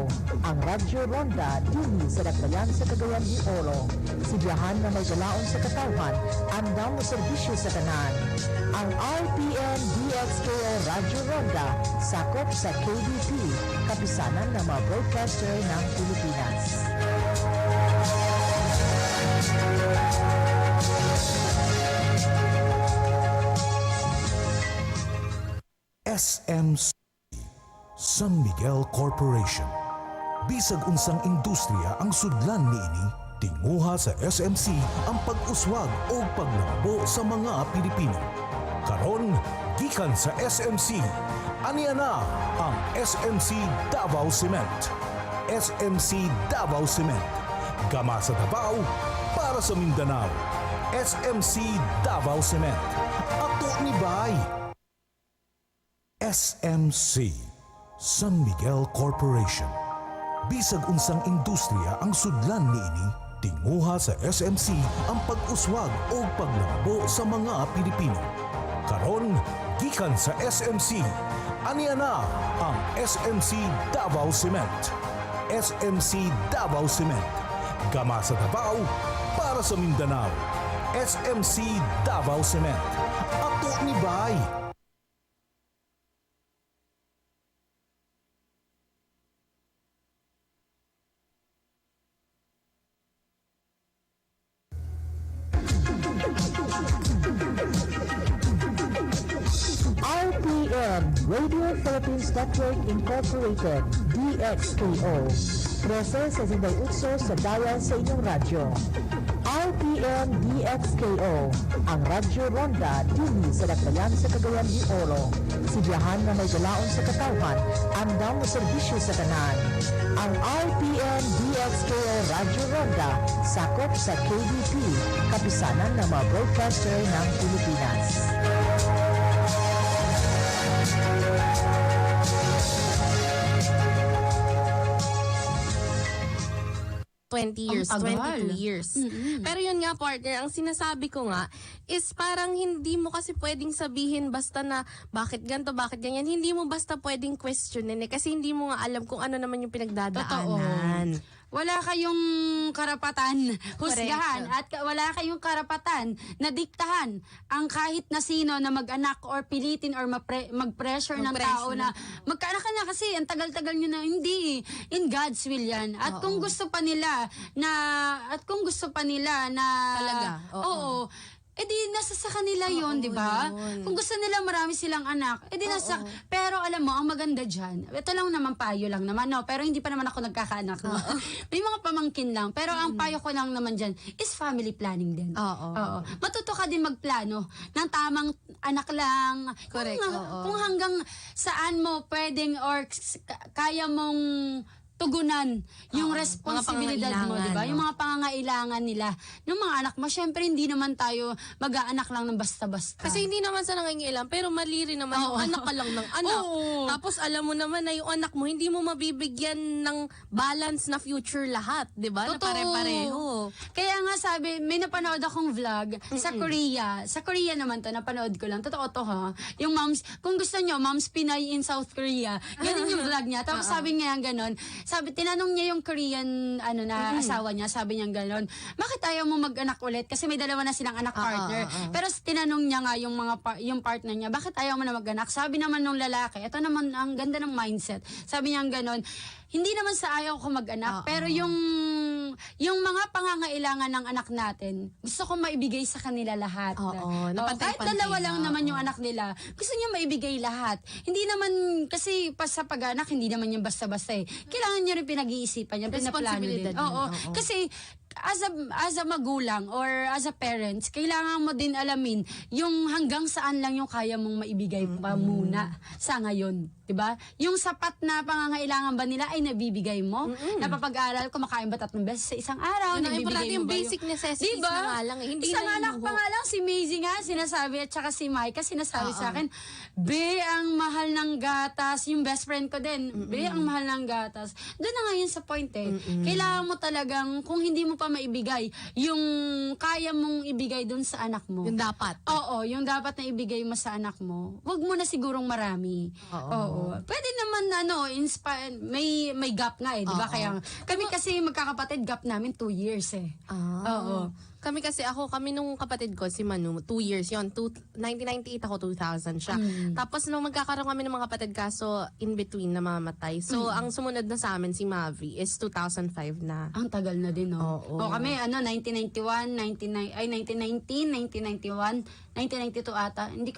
ang Radyo Ronda, dili sa Dakbayan sa Cagayan de Oro. Sibiyahan na may galaon sa katawhan, andam mo serbisyo sa tanan. Ang RPN DXKO Radyo Ronda, sakop sa KBP, kapisanan ng mga broadcaster ng Pilipinas. SMC, San Miguel Corporation. Bisag unsang industriya ang sudlan niini, tinguha sa SMC ang pag-uswag o paglambo sa mga Pilipino. Karon, gikan sa SMC, aniya na ang SMC Davao Cement. SMC Davao Cement, gama sa Davao para sa Mindanao. SMC Davao Cement, ato ni Bay. SMC, San Miguel Corporation. Bisag unsang industriya ang sudlan niini, tinguha sa SMC ang pag-uswag o paglambo sa mga Pilipino. Karon, gikan sa SMC, aniya na ang SMC Davao Cement. SMC Davao Cement, gama sa Davao para sa Mindanao. SMC Davao Cement, ato ni Bay. RPN, Radio Philippines Network Incorporated, DXKO. 13.68 sa dial sa inyong radyo. RPN DXKO, ang Radyo Ronda, dili sa Dakbayan sa Cagayan de Oro. Sibiyahan na may galaon sa katawhan, andam mo serbisyo sa tanan. Ang RPN DXKO Radyo Ronda, sakop sa KBP, kapisanan ng mga broadcaster ng Pilipinas. 20 years, Ang tagal. 22 years. Pero yun nga, partner, ang sinasabi ko nga is parang hindi mo kasi pwedeng sabihin basta na bakit ganito, bakit ganyan. Hindi mo basta pwedeng questionin kasi hindi mo nga alam kung ano naman yung pinagdadaanan. Wala kayong karapatan husgahan Correct. at wala kayong karapatan na diktahan ang kahit na sino na mag-anak or pilitin or mag-pressure ng tao na magkaanak ka na kasi ang tagal-tagal nyo na hindi. In God's will yan. At kung gusto pa nila na Talaga, oo, edi nasa sa kanila yon, di ba? Kung gusto nila marami silang anak, edi nasa, pero alam mo, ang maganda dyan, ito lang naman, payo lang naman, no? Pero hindi pa naman ako nagkakaanak. No? May mga pamangkin lang, pero ang payo ko lang naman dyan is family planning din. Oo. Matuto ka din magplano ng tamang anak lang. Correct, Kung hanggang saan mo pwedeng or kaya mong tugunan yung responsibilidad mo, di ba? Yung mga pangangailangan nila ng mga anak mo. Syempre, hindi naman tayo mag-aanak lang ng basta-basta. Kasi hindi naman sa nangingilam, pero mali rin naman yung anak ka lang ng anak. Tapos alam mo naman na yung anak mo, hindi mo mabibigyan ng balance na future lahat, di ba? Na pare-pareho. Kaya nga sabi, may napanood akong vlog sa Korea. Sa Korea naman to, napanood ko lang. Totoo to ha. Yung moms, kung gusto nyo, Moms Pinay in South Korea. Ganun yung vlog niya. Tapos sabi niya ganon. Sabi, tinanong niya yung Korean asawa niya, sabi niya gano'n, bakit ayaw mo mag-anak ulit? Kasi may dalawa na silang anak partner. Pero tinanong niya nga yung partner niya, bakit ayaw mo na mag-anak? Sabi naman nung lalaki, ito naman ang ganda ng mindset. Sabi niya gano'n, hindi naman sa ayaw ko mag-anak, pero yung mga pangangailangan ng anak natin, gusto ko maibigay sa kanila lahat. Kahit dalawa lang naman yung anak nila, gusto niya maibigay lahat. Hindi naman, kasi sa pag-anak, hindi naman yung basta-basta eh. Kailangan niyo rin pinag-iisipan yan, pinaplano din. Kasi as a magulang or as a parents, kailangan mo din alamin yung hanggang saan lang yung kaya mong maibigay pa muna sa ngayon. Diba? Yung sapat na pangangailangan ba nila ay nabibigay mo? Napapag-aral, kumakain ba 3 beses sa isang araw? Yun ang importante, yung mo ba basic necessities diba? na nga lang. Hindi Isang na anak pa nga lang, si Maisie nga, sinasabi, at saka si Micah, sinasabi sa akin, Be, ang mahal ng gatas, yung best friend ko din, Be, ang mahal ng gatas. Doon na nga yun sa point eh. Kailangan mo talagang, kung hindi mo pa maibigay, yung kaya mong ibigay doon sa anak mo. Yung dapat. Oo, yung dapat na ibigay mo sa anak mo. Huwag mo na sigurong marami. Oo. Pwede naman may gap nga eh, di ba? Kaya kami kasi magkakapatid, gap namin 2 years eh. Oo. Kami nung kapatid ko, si Manu, 2 years yon. 1998 ako, 2000 siya. Tapos nung magkakaroon kami ng mga kapatid, kaso in between namamatay. So, ang sumunod na sa amin, si Mavi, is 2005 na. Ang tagal na din, no? Kami, 1991, 1990, 1991, 1992 ata. Hindi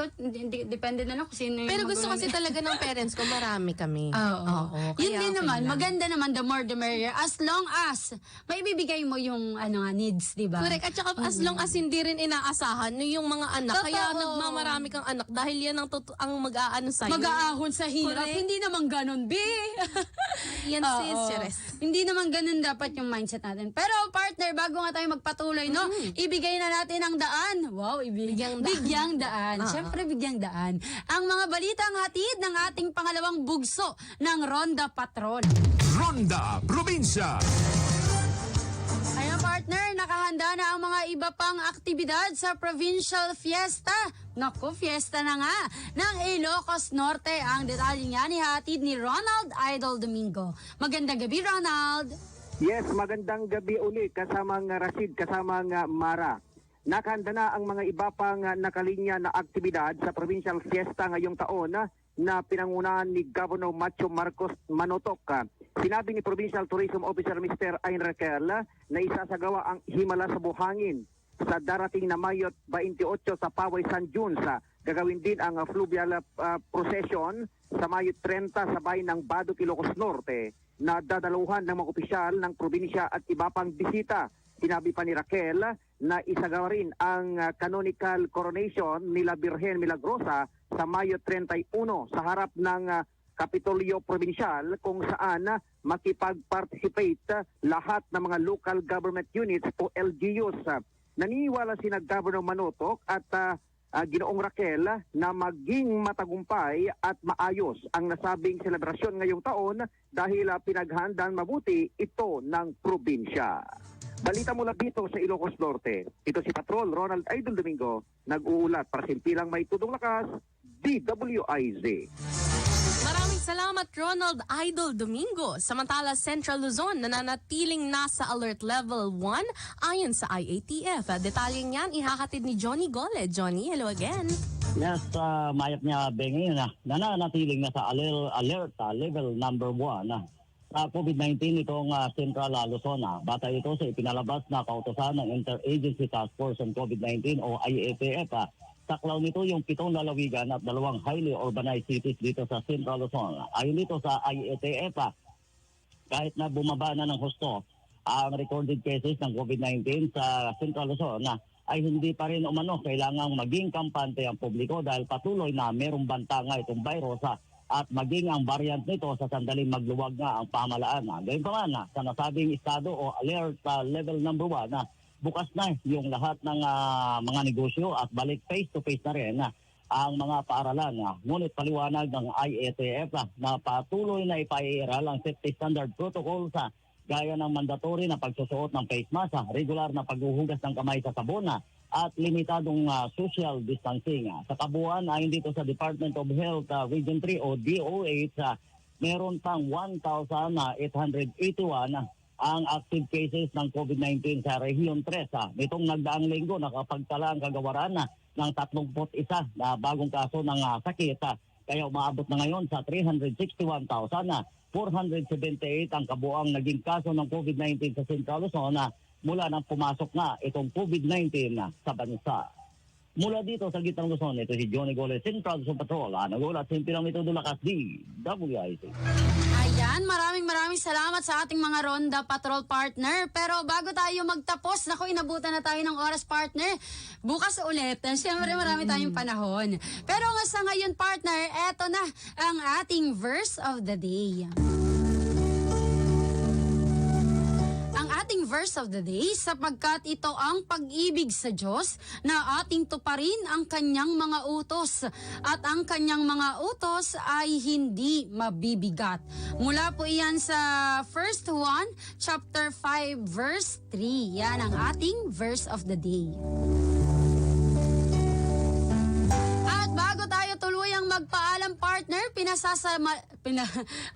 depende na lang kung sino yung Pero gusto kasi talaga ng parents ko, marami kami. Oo. Yun din naman, maganda naman, the more the merrier. As long as, maibibigay mo yung needs, di ba? Correct. At saka as long as hindi rin inaasahan yung mga anak. Totoo. Kaya nagmamarami kang anak dahil yan ang mag-aano sa'yo. Mag-aahon sa hirap. Correct. Hindi naman ganun, B. Yan sis, Cheres. Hindi naman ganun dapat yung mindset natin. Pero partner, bago nga tayo magpatuloy, no? Ibigay na natin ang daan. Wow, bigyang daan. Siyempre, bigyang daan. Ang mga balitang hatid ng ating pangalawang bugso ng Ronda Patrol. Ronda Probinsya. Ayan partner, nakahanda na ang mga iba pang aktibidad sa Provincial Fiesta. Naku, fiesta na nga ng Ilocos Norte. Ang detalye niya ni hatid ni Ronald Idol Domingo. Magandang gabi, Ronald. Yes, magandang gabi ulit kasamang Rashid, kasamang Mara. Nakahanda na ang mga iba pang nakalinya na aktibidad sa Provincial Fiesta ngayong taon na pinangunahan ni Governor Macho Marcos Manotok. Sinabi ni Provincial Tourism Officer Mr. Ayn Raquel na isasagawa ang Himala sa Buhangin sa darating na Mayo 28 sa Paway San Junes. Gagawin din ang fluvial procession sa Mayo 30 sa bayan ng Badok, Ilocos Norte na dadaluhan ng mga opisyal ng probinsya at iba pang bisita. Sinabi pa ni Raquel na isagawa rin ang canonical coronation nila Birhen Milagrosa sa Mayo 31 sa harap ng Kapitolyo Provincial kung saan makipag-participate lahat ng mga local government units o LGUs. Naniniwala sina Governor Manotok at Ginoong Raquel, na maging matagumpay at maayos ang nasabing selebrasyon ngayong taon dahil pinaghandang mabuti ito ng probinsya. Balita mula dito sa Ilocos Norte. Ito si Patrol Ronald Idol Domingo, nag-uulat para simpilang may tudong lakas, DWIZ. Maraming salamat Ronald Idol Domingo. Samantala Central Luzon nananatiling nasa alert level 1 ayon sa IATF. Detalye niyan ihahatid ni Johnny Gole. Johnny, hello again. Yes, mayap niya bengi na nananatiling nasa alert level number 1 sa COVID-19 itong Central Luzon. Batay ito sa ipinalabas na kautosan ng Interagency Task Force on COVID-19 o IATF. Saklaw nito yung 7 lalawigan at 2 highly urbanized cities dito sa Central Luzon. Ayon dito sa IATF, kahit na bumaba na ng husto ang recorded cases ng COVID-19 sa Central Luzon, ay hindi pa rin umano kailangang maging kampante ang publiko dahil patuloy na merong banta nga itong virus at maging ang variant nito sa sandaling magluwag nga ang pamahalaan. Gayun pa man, sa nasabing estado o alert level number 1, bukas na yung lahat ng mga negosyo at balik face-to-face na rin ang mga paaralan. Ngunit paliwanag ng IATF na patuloy na ipairal ang safety standard protocols gaya ng mandatory na pagsusuot ng face mask, regular na paghuhugas ng kamay sa sabon at limitadong social distancing. Sa kabuuan, ayon dito sa Department of Health Region 3 o DOH, meron pang 1,881 ang active cases ng COVID-19 sa Region 3. Nitong nagdaang linggo, nakapagtala ang kagawaran ng 31 na bagong kaso ng sakit. Kaya umaabot na ngayon sa 361,478 ang kabuang naging kaso ng COVID-19 sa Central Luzon mula nang pumasok na itong COVID-19 sa bansa. Mula dito sa Gitang Luzon, ito si Johnny Gole, Central Luzon Patrol. Nagulat sa impirang ito dulakas di WIC. Ayan, maraming salamat sa ating mga Ronda Patrol partner. Pero bago tayo magtapos, naku, inabutan na tayo ng oras partner. Bukas ulit. Siyempre marami tayong panahon. Pero nga sa ngayon partner, eto na ang ating verse of the day. Ating verse of the day sapagkat ito ang pag-ibig sa Diyos na ating tuparin ang kanyang mga utos at ang kanyang mga utos ay hindi mabibigat. Mula po iyan sa 1 Juan chapter 5 verse 3. Yan ang ating verse of the day. At bago tayo tuluyang magpaalam partner,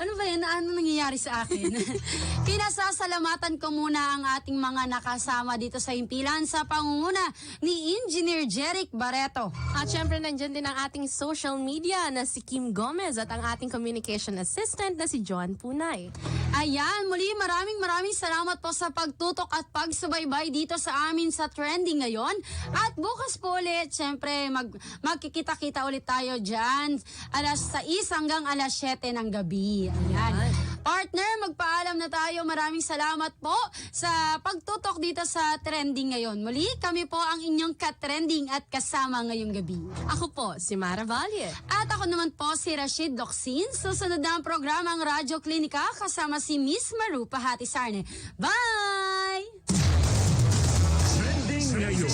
ano ba yan? Ano nangyayari sa akin? Pinasasalamatan ko muna ang ating mga nakasama dito sa himpilan sa pangunguna ni Engineer Jeric Barreto. At syempre nandyan din ang ating social media na si Kim Gomez at ang ating communication assistant na si John Punay. Ayan, muli maraming salamat po sa pagtutok at pagsubaybay dito sa amin sa trending ngayon. At bukas po ulit, syempre magkikita-kita ulit tayo dyan alas 6 hanggang alas 7 ng gabi. Ayan. Partner, magpaalam na tayo. Maraming salamat po sa pagtutok dito sa trending ngayon. Muli, kami po ang inyong ka-trending at kasama ngayong gabi. Ako po, si Mara Valle. At ako naman po si Rashid Docsin. Susunod na ang programang Radyo Klinika kasama si Miss Maru Pahati Sarne. Bye! Trending ngayon.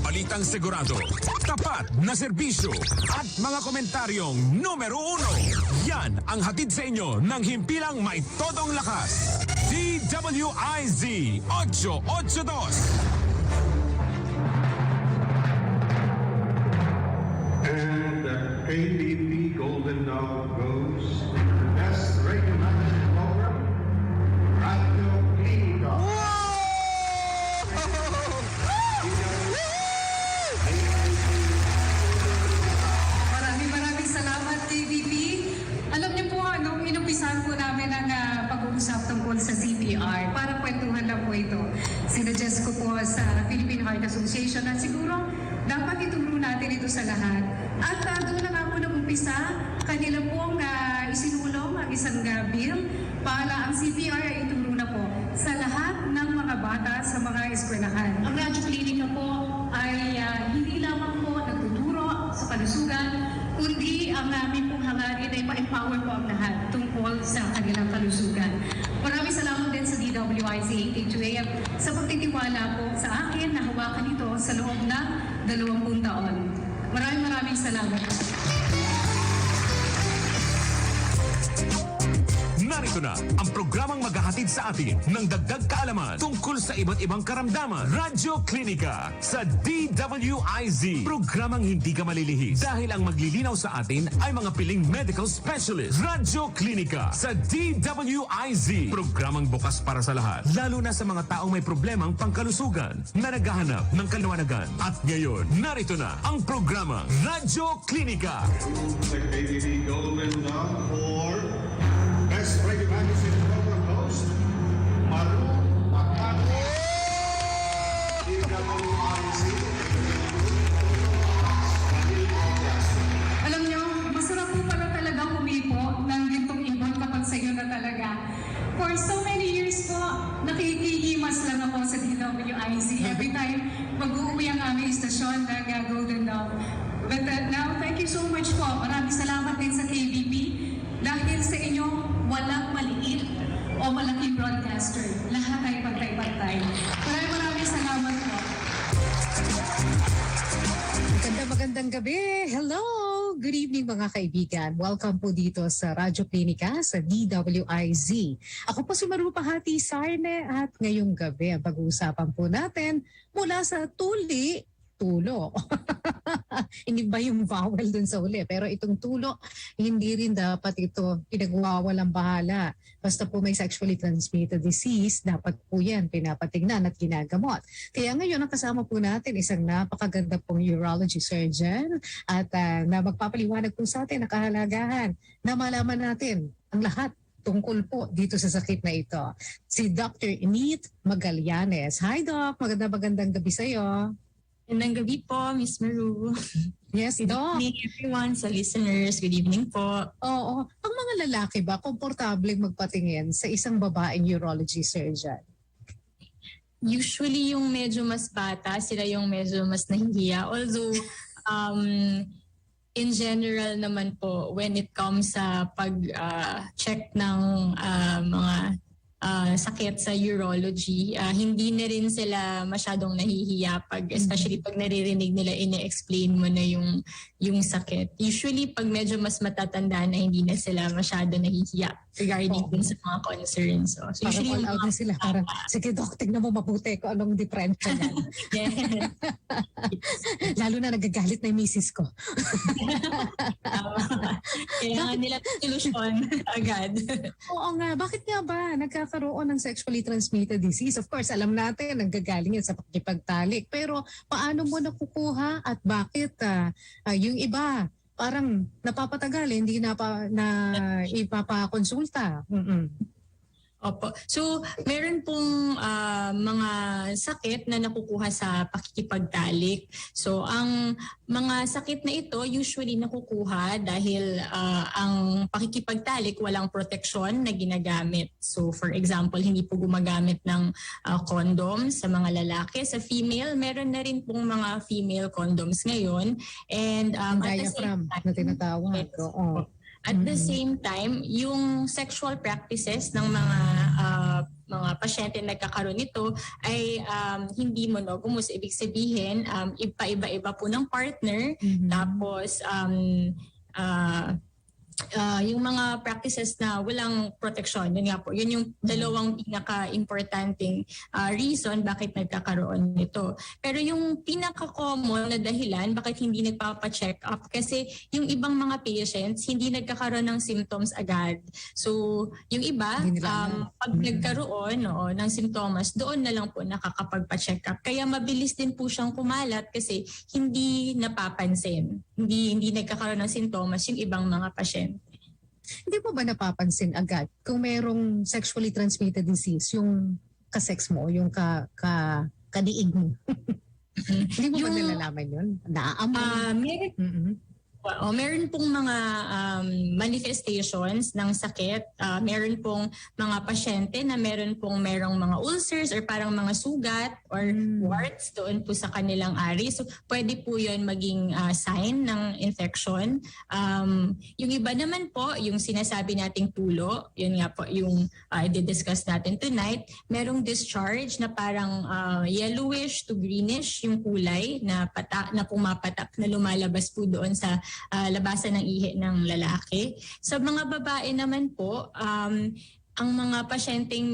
Balitang sigurado, tapat na serbisyo at mga komentaryong numero 1. Yan ang hatid sa inyo ng himpilang may todong lakas. DWIZ 882. And the KBP Golden Dog goes to the best radio magazine program, Radio Klinika. po ito. Sinuggest ko po sa Philippine Heart Association na siguro dapat ituro natin ito sa lahat. At doon na nga po nag-umpisa, kanila pong isinulong ang isang bill para ang CPR ay ituro na po sa lahat ng mga bata sa mga eskwelahan. Ang Radyo Klinika po ay hindi lamang po nagtuturo sa kalusugan, kundi ang aming pong hangarin ay ma-empower po ang lahat tungkol sa kanilang kalusugan. Maraming salamat din sa DWIZ 882 AM sa pagtitiwala po sa akin na hawakan ito sa loob ng 20 taon. Maraming salamat. Narito na ang programang maghahatid sa atin ng dagdag kaalaman tungkol sa iba't ibang karamdaman. Radyo Klinika sa DWIZ. Programang hindi ka malilihis dahil ang maglilinaw sa atin ay mga piling medical specialist. Radyo Klinika sa DWIZ. Programang bukas para sa lahat, lalo na sa mga taong may problemang pangkalusugan na naghahanap ng kaliwanagan. At ngayon, narito na ang programang Radyo Klinika. The KTV Golden Dog for Best Radio Magazine Program Host, Maru Makati. DWIZ. Alam nyo, masarap po pala talaga humipo ng gintong ibon kapag sa'yo na talaga. For so many years po, nakikihimas lang ako sa DWIZ. Every time mag-uuwi ang aming istasyon ng Golden Dog. But now, thank you so much po. Maraming salamat din sa KBP. Dahil sa inyo, walang maliit o malaking broadcaster. Lahat ay pantay-pantay. Maraming salamat po. Magandang gabi. Hello! Good evening mga kaibigan. Welcome po dito sa Radyo Klinika sa DWIZ. Ako po si Maru Pahati Sarne at ngayong gabi ang pag-uusapan po natin mula sa tulo. Hindi ba yung vowel dun sa uli? Pero itong tulo, hindi rin dapat ito pinagwawalang bahala. Basta po may sexually transmitted disease, dapat po yan pinapatignan at ginagamot. Kaya ngayon, ang kasama po natin isang napakaganda pong urology surgeon at na magpapaliwanag po sa atin ang kahalagahan na malaman natin ang lahat tungkol po dito sa sakit na ito. Si Dr. Enith Magallanes. Hi Doc, magandang gabi sa iyo. Magandang gabi po, Miss Maru. Yes, Good Doc. evening everyone, sa listeners. Good evening po. Oo. Ang mga lalaki ba, komportableng magpatingin sa isang babaeng urology surgeon? Usually yung medyo mas bata, sila yung medyo mas nahihiya. Although, in general naman po, when it comes sa pag-check ng mga sakit sa urology, hindi na rin sila masyadong nahihiya especially pag naririnig nila ine-explain mo na yung sakit. Usually pag medyo mas matatanda na, hindi na sila masyado nahihiya regarding dun sa mga concerns. So usually Parang all out na sila. Parang, sige Doc, tignan mo mabuti kung anong diferensya yan. Lalo na nagagalit na yung misis ko. Kailangan nila solusyon agad. Oo nga, bakit nga ba nagkakaroon ng sexually transmitted disease? Of course, alam natin, nanggagaling yan sa pakikipagtalik. Pero paano mo nakukuha at bakit yung iba parang napapatagal, hindi na ipapakonsulta? Opo. So, meron pong mga sakit na nakukuha sa pakikipagtalik. So, ang mga sakit na ito usually nakukuha dahil ang pakikipagtalik walang proteksyon na ginagamit. So, for example, hindi po gumagamit ng condoms sa mga lalaki. Sa female, meron na rin pong mga female condoms ngayon. And diaphragm na tinatawag. Oo. At the same time, yung sexual practices ng mga pasyente na nagkakaroon nito ay hindi monogamous. Ibig sabihin, iba-iba po ng partner. Tapos, yung mga practices na walang protection, yun nga po, yun yung dalawang pinaka-importanting reason bakit nagkakaroon nito. Pero yung pinaka-common na dahilan bakit hindi nagpapa-check up, kasi yung ibang mga patients hindi nagkakaroon ng symptoms agad. So yung iba, pag nagkaroon ng simptomas, doon na lang po nakakapagpa-check up. Kaya mabilis din po siyang kumalat kasi hindi napapansin. Hindi nagkakaroon ng simptomas yung ibang mga pasyente. Hindi mo ba napapansin agad kung merong sexually transmitted disease, yung kasex mo, yung kadiig mo. Hindi mo ba nalalaman yun? Naaamoy? Meron, meron pong mga manifestations ng sakit. Meron pong mga pasyente na merong mga ulcers or parang mga sugat or warts doon po sa kanilang ari. So pwede po yun maging sign ng infection. Yung iba naman po, yung sinasabi nating tulo, yun nga po yung i-discuss natin tonight, merong discharge na parang yellowish to greenish yung kulay na pumapatak na lumalabas po doon sa labasan ng ihi ng lalaki. Sa mga babae naman po, ang mga pasyenteng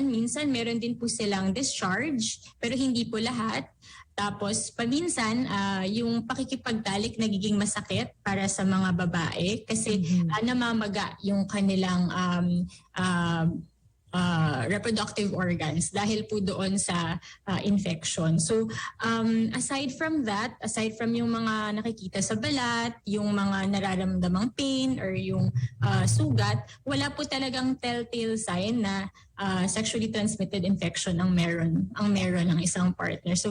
minsan meron din po silang discharge, pero hindi po lahat. Tapos paminsan, yung pakikipagtalik nagiging masakit para sa mga babae kasi namamaga yung kanilang reproductive organs dahil po doon sa infection. So aside from yung mga nakikita sa balat, yung mga nararamdamang pain or yung sugat, wala po talagang telltale sign na sexually transmitted infection ang meron ng isang partner. So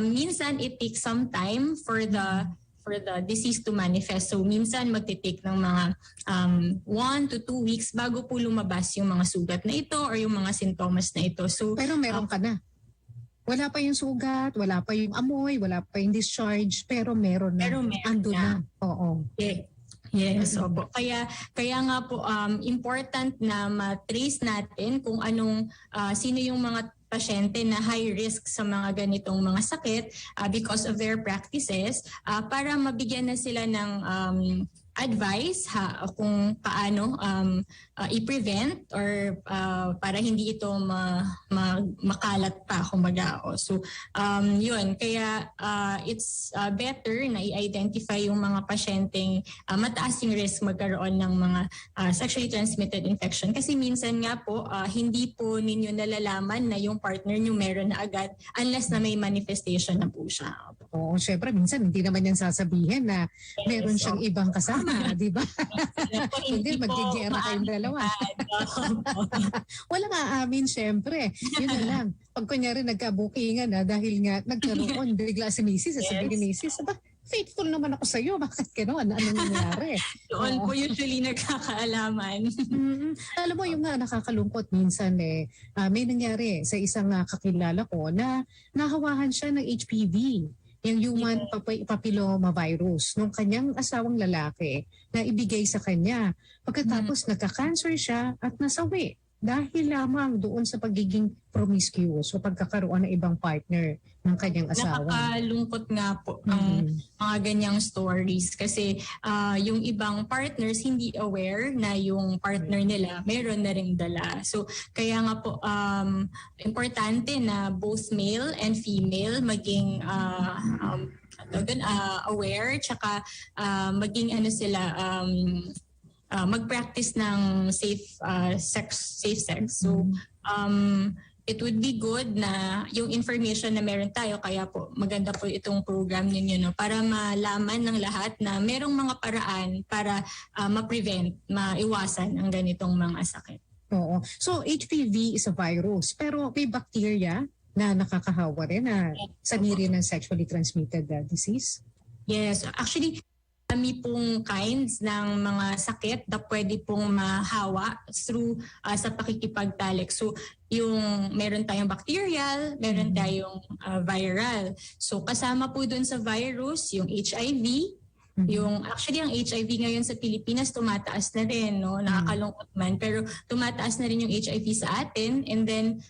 minsan it takes some time for the disease to manifest. So minsan magte-take ng mga 1 to 2 weeks bago po lumabas yung mga sugat na ito or yung mga sintomas na ito. So pero meron ka na. Wala pa yung sugat, wala pa yung amoy, wala pa yung discharge, pero meron na. Ando na. Oo. Okay. Yes, opo. Kaya nga po important na ma-trace natin kung sino yung mga pasyente na high risk sa mga ganitong mga sakit because of their practices para mabigyan na sila ng advice kung paano i-prevent or para hindi ito makalat pa kumbaga. So yun, kaya it's better na i-identify yung mga pasyenteng mataas yung risk magkaroon ng mga sexually transmitted infection kasi minsan nga po hindi po ninyo nalalaman na yung partner nyo meron na agad unless na may manifestation na po siya. Oo, syempre minsan hindi naman yan sasabihin na meron siyang ibang kasama, di ba? Hindi, magkigera kayong dalawa. Walang aamin, syempre. Yun na lang. Pag kunyari nagkabukingan dahil nga nagkaroon, bigla si Mrs. Sabi ni Mrs. Faithful naman ako sa iyo. Bakit gano'n? Ano nangyari? Doon po usually nagkakaalaman. Alam mo, yung nakakalungkot minsan may nangyari sa isang kakilala ko na nahawahan siya ng HPV, yung human papilloma virus, nung kanyang asawang lalaki na ibigay sa kanya. Pagkatapos nagka-cancer siya at nasawi dahil lamang doon sa pagiging promiscuous o pagkakaroon ng ibang partner ng kanyang asawa. Nakakalungkot nga po ang mga ganyang stories kasi yung ibang partners hindi aware na yung partner nila meron na ring dala. So kaya nga po importante na both male and female maging aware tsaka maging mag-practice ng safe sex. So it would be good na yung information na meron tayo, kaya po maganda po itong program ninyo, no, para malaman ng lahat na merong mga paraan para ma-prevent, maiwasan ang ganitong mga sakit. Oo. So HPV is a virus, pero may bacteria na nakakahawa rin na saniri ng sexually transmitted disease? Yes, actually kami pong kinds ng mga sakit na pwede pong mahawa through sa pakikipagtalik. So yung meron tayong bacterial, meron tayong viral. So kasama po dun sa virus yung HIV. Yung actually ang HIV ngayon sa Pilipinas tumataas na rin, no, nakakalungkot man, pero tumataas na rin yung HIV sa atin. And then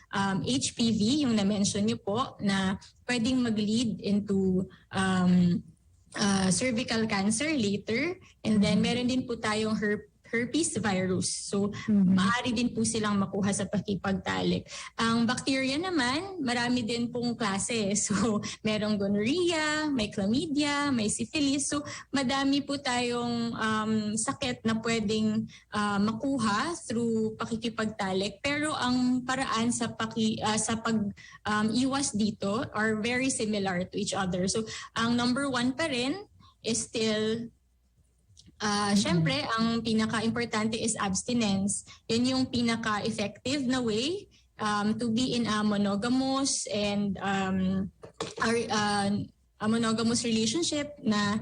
HPV yung na-mention niyo po na pwedeng mag-lead into cervical cancer later, and then meron din po tayong herpes virus. So maaari din po silang makuha sa pakipagtalik. Ang bacteria naman, marami din pong klase. So merong gonorrhea, may chlamydia, may syphilis. So madami po tayong sakit na pwedeng makuha through pakikipagtalik. Pero ang paraan sa pag-iwas dito are very similar to each other. So ang number 1 pa rin is still syempre, ang pinaka-importante is abstinence. Yun yung pinaka-effective na way to be in a monogamous and a monogamous relationship na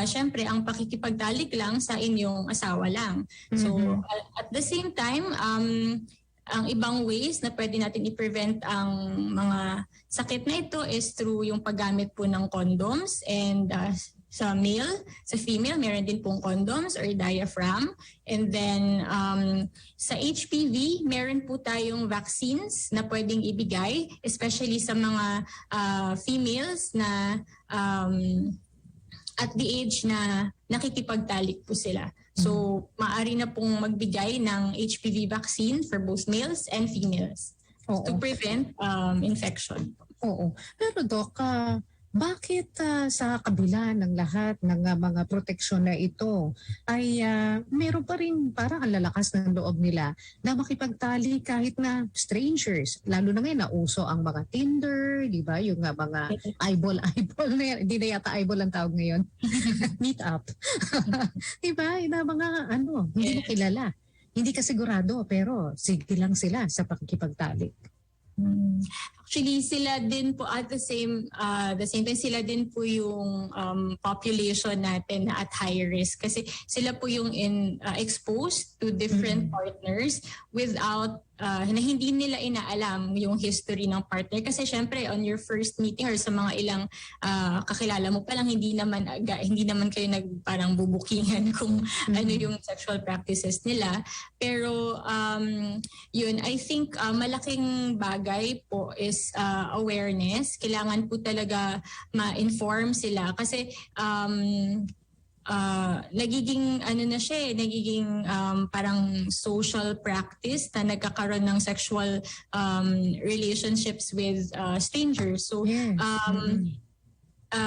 syempre ang pakikipagtalik lang sa inyong asawa lang. So at the same time, ang ibang ways na pwede natin i-prevent ang mga sakit na ito is through yung paggamit po ng condoms, and sa male, sa female, meron din pong condoms or diaphragm. And then sa HPV, meron po tayong vaccines na pwedeng ibigay, especially sa mga females na at the age na nakikipagtalik po sila. So, maaari na pong magbigay ng HPV vaccine for both males and females to prevent infection. Oo. Pero Doc, bakit sa kabila ng lahat ng mga proteksyon na ito ay meron pa rin parang ang lalakas ng loob nila na makipagtali kahit na strangers? Lalo na ngayon, nauso ang mga Tinder, di ba? Yung mga eyeball na yan. Hindi na yata eyeball ang tawag ngayon. Meet up. Di ba? Na mga hindi mo kilala. Hindi ka sigurado, pero sige lang sila sa pakikipagtali. Actually, sila din po at the same time, sila din po yung population natin na at high risk kasi sila po yung exposed to different partners without na hindi nila inaalam yung history ng partner. Kasi syempre on your first meeting or sa mga ilang kakilala mo pa lang, hindi naman kayo parang bubukingan kung ano yung sexual practices nila. Pero yun, I think malaking bagay po is awareness. Kailangan po talaga ma-inform sila kasi nagiging nagiging parang social practice na nagkakaroon ng sexual relationships with strangers. So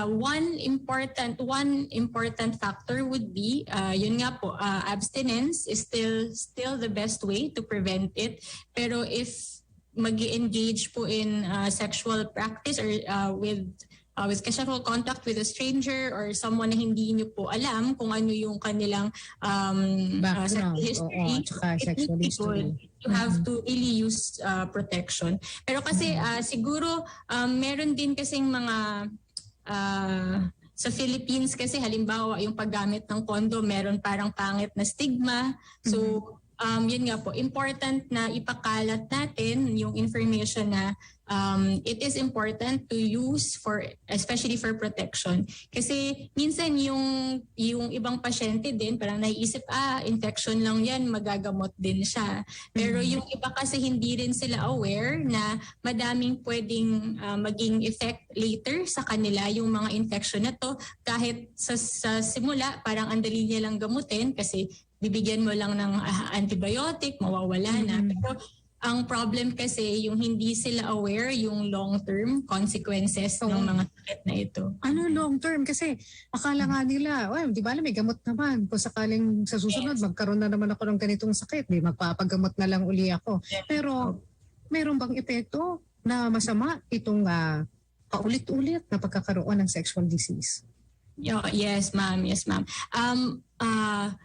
one important factor would be yun nga po, abstinence is still the best way to prevent it. Pero if mag-engage po in sexual practice or with casual contact with a stranger or someone na hindi niyo po alam kung ano yung kanilang background, history, sexual history. You have to really use protection. Pero kasi siguro meron din kasing mga sa Philippines kasi halimbawa yung paggamit ng condom meron parang pangit na stigma. So yun nga po, important na ipakalat natin yung information na it is important to use especially for protection. Kasi minsan yung ibang pasyente din parang naiisip, infection lang yan, magagamot din siya. Pero yung iba kasi hindi rin sila aware na madaming pwedeng maging effect later sa kanila yung mga infection na to. Kahit sa simula parang ang dali niya lang gamutin kasi bibigyan mo lang ng antibiotic, mawawala na. Pero ang problem kasi yung hindi sila aware yung long-term consequences ng mga sakit na ito. Ano long-term? Kasi akala nga nila, di ba may gamot naman. Kung sakaling sa susunod, magkaroon na naman ako ng ganitong sakit, magpapagamot na lang uli ako. Pero meron bang epekto na masama itong paulit-ulit na pagkakaroon ng sexual disease? Yes, ma'am.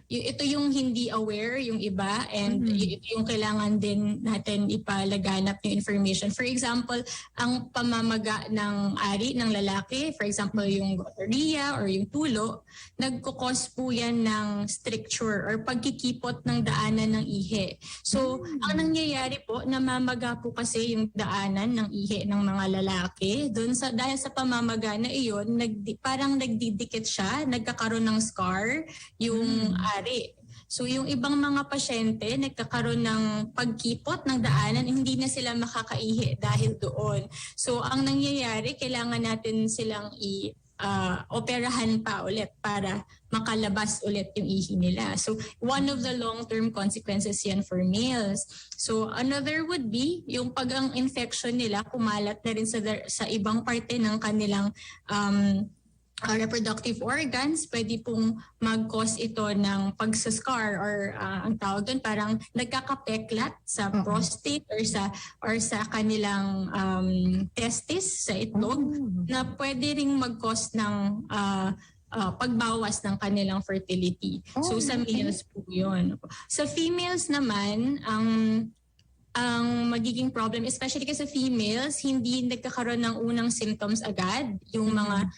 Ito yung hindi aware yung iba and ito yung kailangan din natin ipalaganap yung information. For example, ang pamamaga ng ari ng lalaki, for example yung gonorrhea or yung tulo, nagkukos po yan ng stricture or pagkikipot ng daanan ng ihi. So, ang nangyayari po, namamaga po kasi yung daanan ng ihi ng mga lalaki. Dahil sa pamamaga na iyon, parang nagdidikit siya, nagkakaroon ng scar yung ari. So yung ibang mga pasyente nagkakaroon ng pagkipot ng daanan, hindi na sila makakaihi dahil doon. So ang nangyayari, kailangan natin silang operahan pa ulit para makalabas ulit yung ihi nila. So one of the long-term consequences yan for males. So another would be yung pag ang infection nila kumalat na rin sa ibang parte ng kanilang reproductive organs, pwede pong mag-cause ito ng pagsascar or ang tawag doon parang nagkakapeklat sa prostate or sa kanilang testis, sa itlog, na pwede ring mag-cause ng pagbawas ng kanilang fertility. So sa males po yun. Sa females naman, ang magiging problem, especially kasi females, hindi nagkakaroon ng unang symptoms agad, yung mga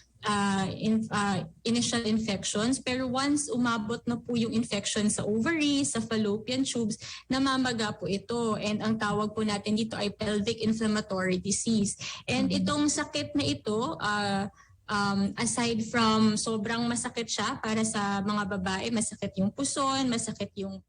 initial infections. Pero once umabot na po yung infection sa ovaries, sa fallopian tubes, namamaga po ito. And ang tawag po natin dito ay pelvic inflammatory disease. And itong sakit na ito, aside from sobrang masakit siya para sa mga babae, masakit yung puson, masakit yung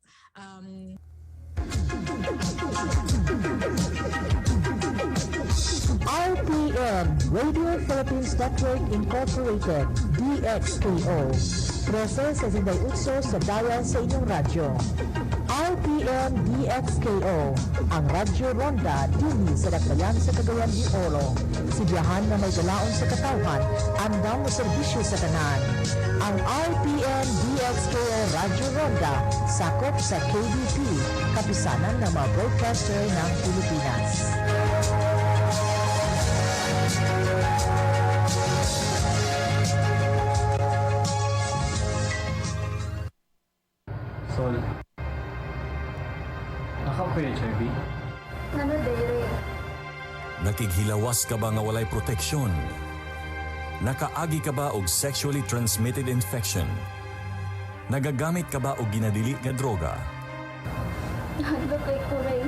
RPN, Radio Philippines Network Incorporated, DXKO. Proses sa Sinday Utso sa Dayan sa inyong radyo. RPN DXKO, ang Radyo Ronda dini sa Dakbayan sa Cagayan de Oro. Sibiyahan na may galaon sa katawhan, andam na serbisyo sa tanan. Ang RPN DXKO Radyo Ronda sakop sa KBP, kapisanan ng mga broadcaster ng Pilipinas. Sol, naka-HIV? Ano, Dere? Nakighilawas ka ba nga walay proteksyon? Nakaagi ka ba og sexually transmitted infection? Nagagamit ka ba og ginadili nga droga? Handa kay Kuray.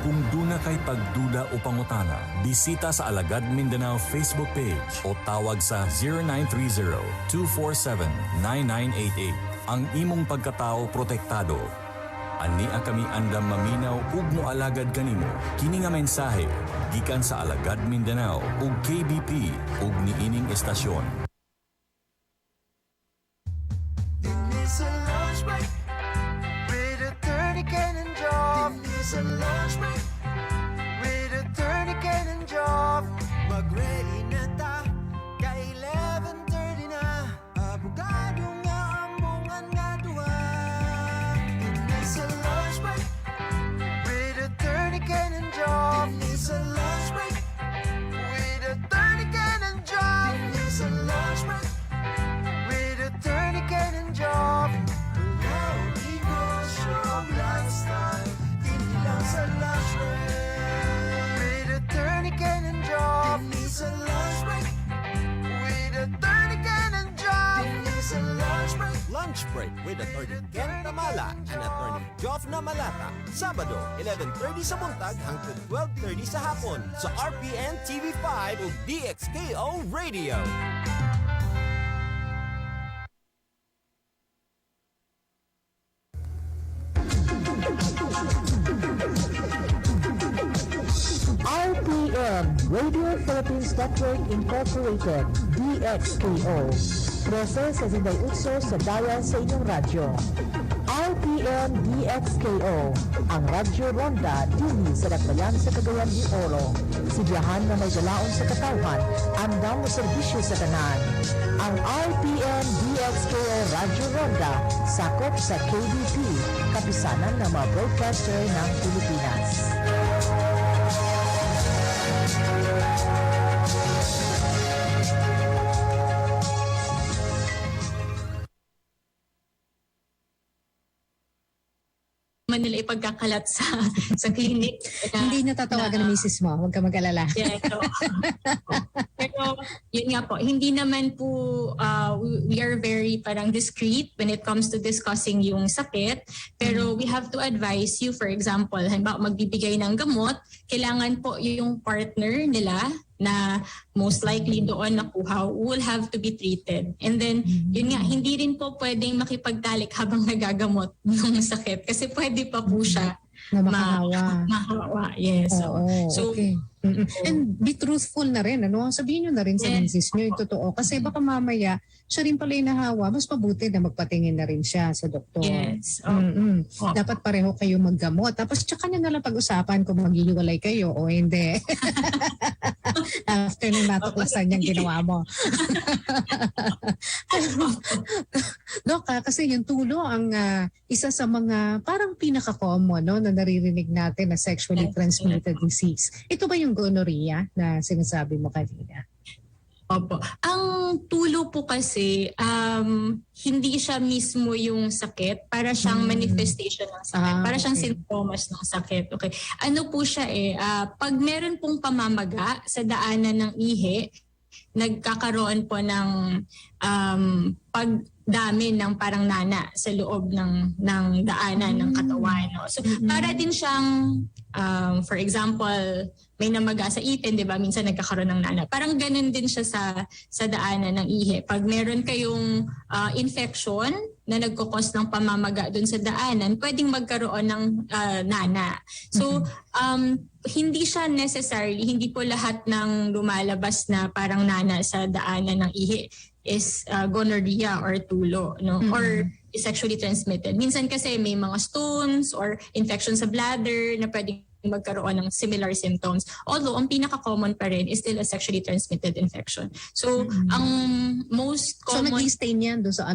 Kung duna kay pagduda o pangutana, bisita sa Alagad Mindanao Facebook page o tawag sa 0930-247-9988. Ang imong pagkatao protektado. Ani ang kami andam maminaw ug moalagad kanimo. Kini nga mensahe gikan sa Alagad Mindanao ug KBP ug niining estasyon. It's a lunch break with a 30 cannon job. It's a lunch break with a 30 cannon job. Mag-ready na ta, ka 11:30 na. Abogado nga ambungan nga duha. It's a lunch break with a 30 cannon job. It's a lunch break with a 30 cannon job. It's a lunch break with a 30 cannon job. Wala negosyo ang lifestyle, hindi lang sa lunch break. With a 30 cannon job, it's a lunch break. With a 30 cannon job, it's a lunch break. Lunch Break with Attorney Ken Tamala and Attorney Jofna Malata. Sabado, 11:30 sa buntag hangtod 12:30 sa hapon sa RPN TV5 ug DXKO Radio. RPN, Radio Philippines Network Incorporated, DXKO. Proses sa Sinday Utso sa Dayan sa inyong radyo. RPN DXKO, ang Radyo Ronda dini sa Dakbayan sa Cagayan de Oro. Sibiyahan na may galaon sa katawhan, andam na serbisyo sa tanan. Ang RPN DXKO Radyo Ronda sakop sa KBP, kapisanan ng mga broadcaster ng Pilipinas. Manila ipagkakalat sa clinic. Hindi na tatawagan ng misis mo. Huwag ka mag-alala. Yeah, so, pero yun nga po, hindi naman po we are very parang discreet when it comes to discussing yung sakit. Pero we have to advise you, for example, halimbawa magbibigay ng gamot, kailangan po yung partner nila na most likely doon nakuha will have to be treated. And then, yun nga, hindi rin po pwedeng makipagtalik habang nagagamot ng sakit kasi pwede pa po siya na makahawa. Mahawa, yes. So, okay. And be truthful na rin. Ano? Sabihin nyo na rin sa misis nyo yung totoo. Kasi baka mamaya, siya rin pala yung nahawa, mas mabuti na magpatingin na rin siya sa doktor. Yes. Dapat pareho kayo maggamot. Tapos tsaka nyo na lang pag-usapan kung maghihiwalay kayo o hindi. After nung natuklasan niyang ginawa mo. Dok, kasi yung tulo ang isa sa mga parang pinaka-common no, na naririnig natin na sexually transmitted disease. Ito ba yung gonorrhea na sinasabi mo kanina? Opo. Ang tulo po kasi, hindi siya mismo yung sakit. Para siyang manifestation ng sakit. Para siyang sintomas ng sakit. Okay. Ano po siya pag meron pong pamamaga sa daanan ng ihi, nagkakaroon po ng pagdami ng parang nana sa loob ng daanan ng katawan. No? So para din siyang, for example, may namaga sa ipin, di ba? Minsan nagkakaroon ng nana. Parang ganun din siya sa daanan ng ihi. Pag meron kayong infection na nagkukos ng pamamaga dun sa daanan, pwedeng magkaroon ng nana. So, hindi siya necessarily, hindi po lahat ng lumalabas na parang nana sa daanan ng ihi is gonorrhea or tulo, no? Or is sexually transmitted. Minsan kasi may mga stones or infection sa bladder na pwedeng magkaroon ng similar symptoms. Although, ang pinaka-common pa rin is still a sexually transmitted infection. So, ang most common... So, nag-stain yan doon sa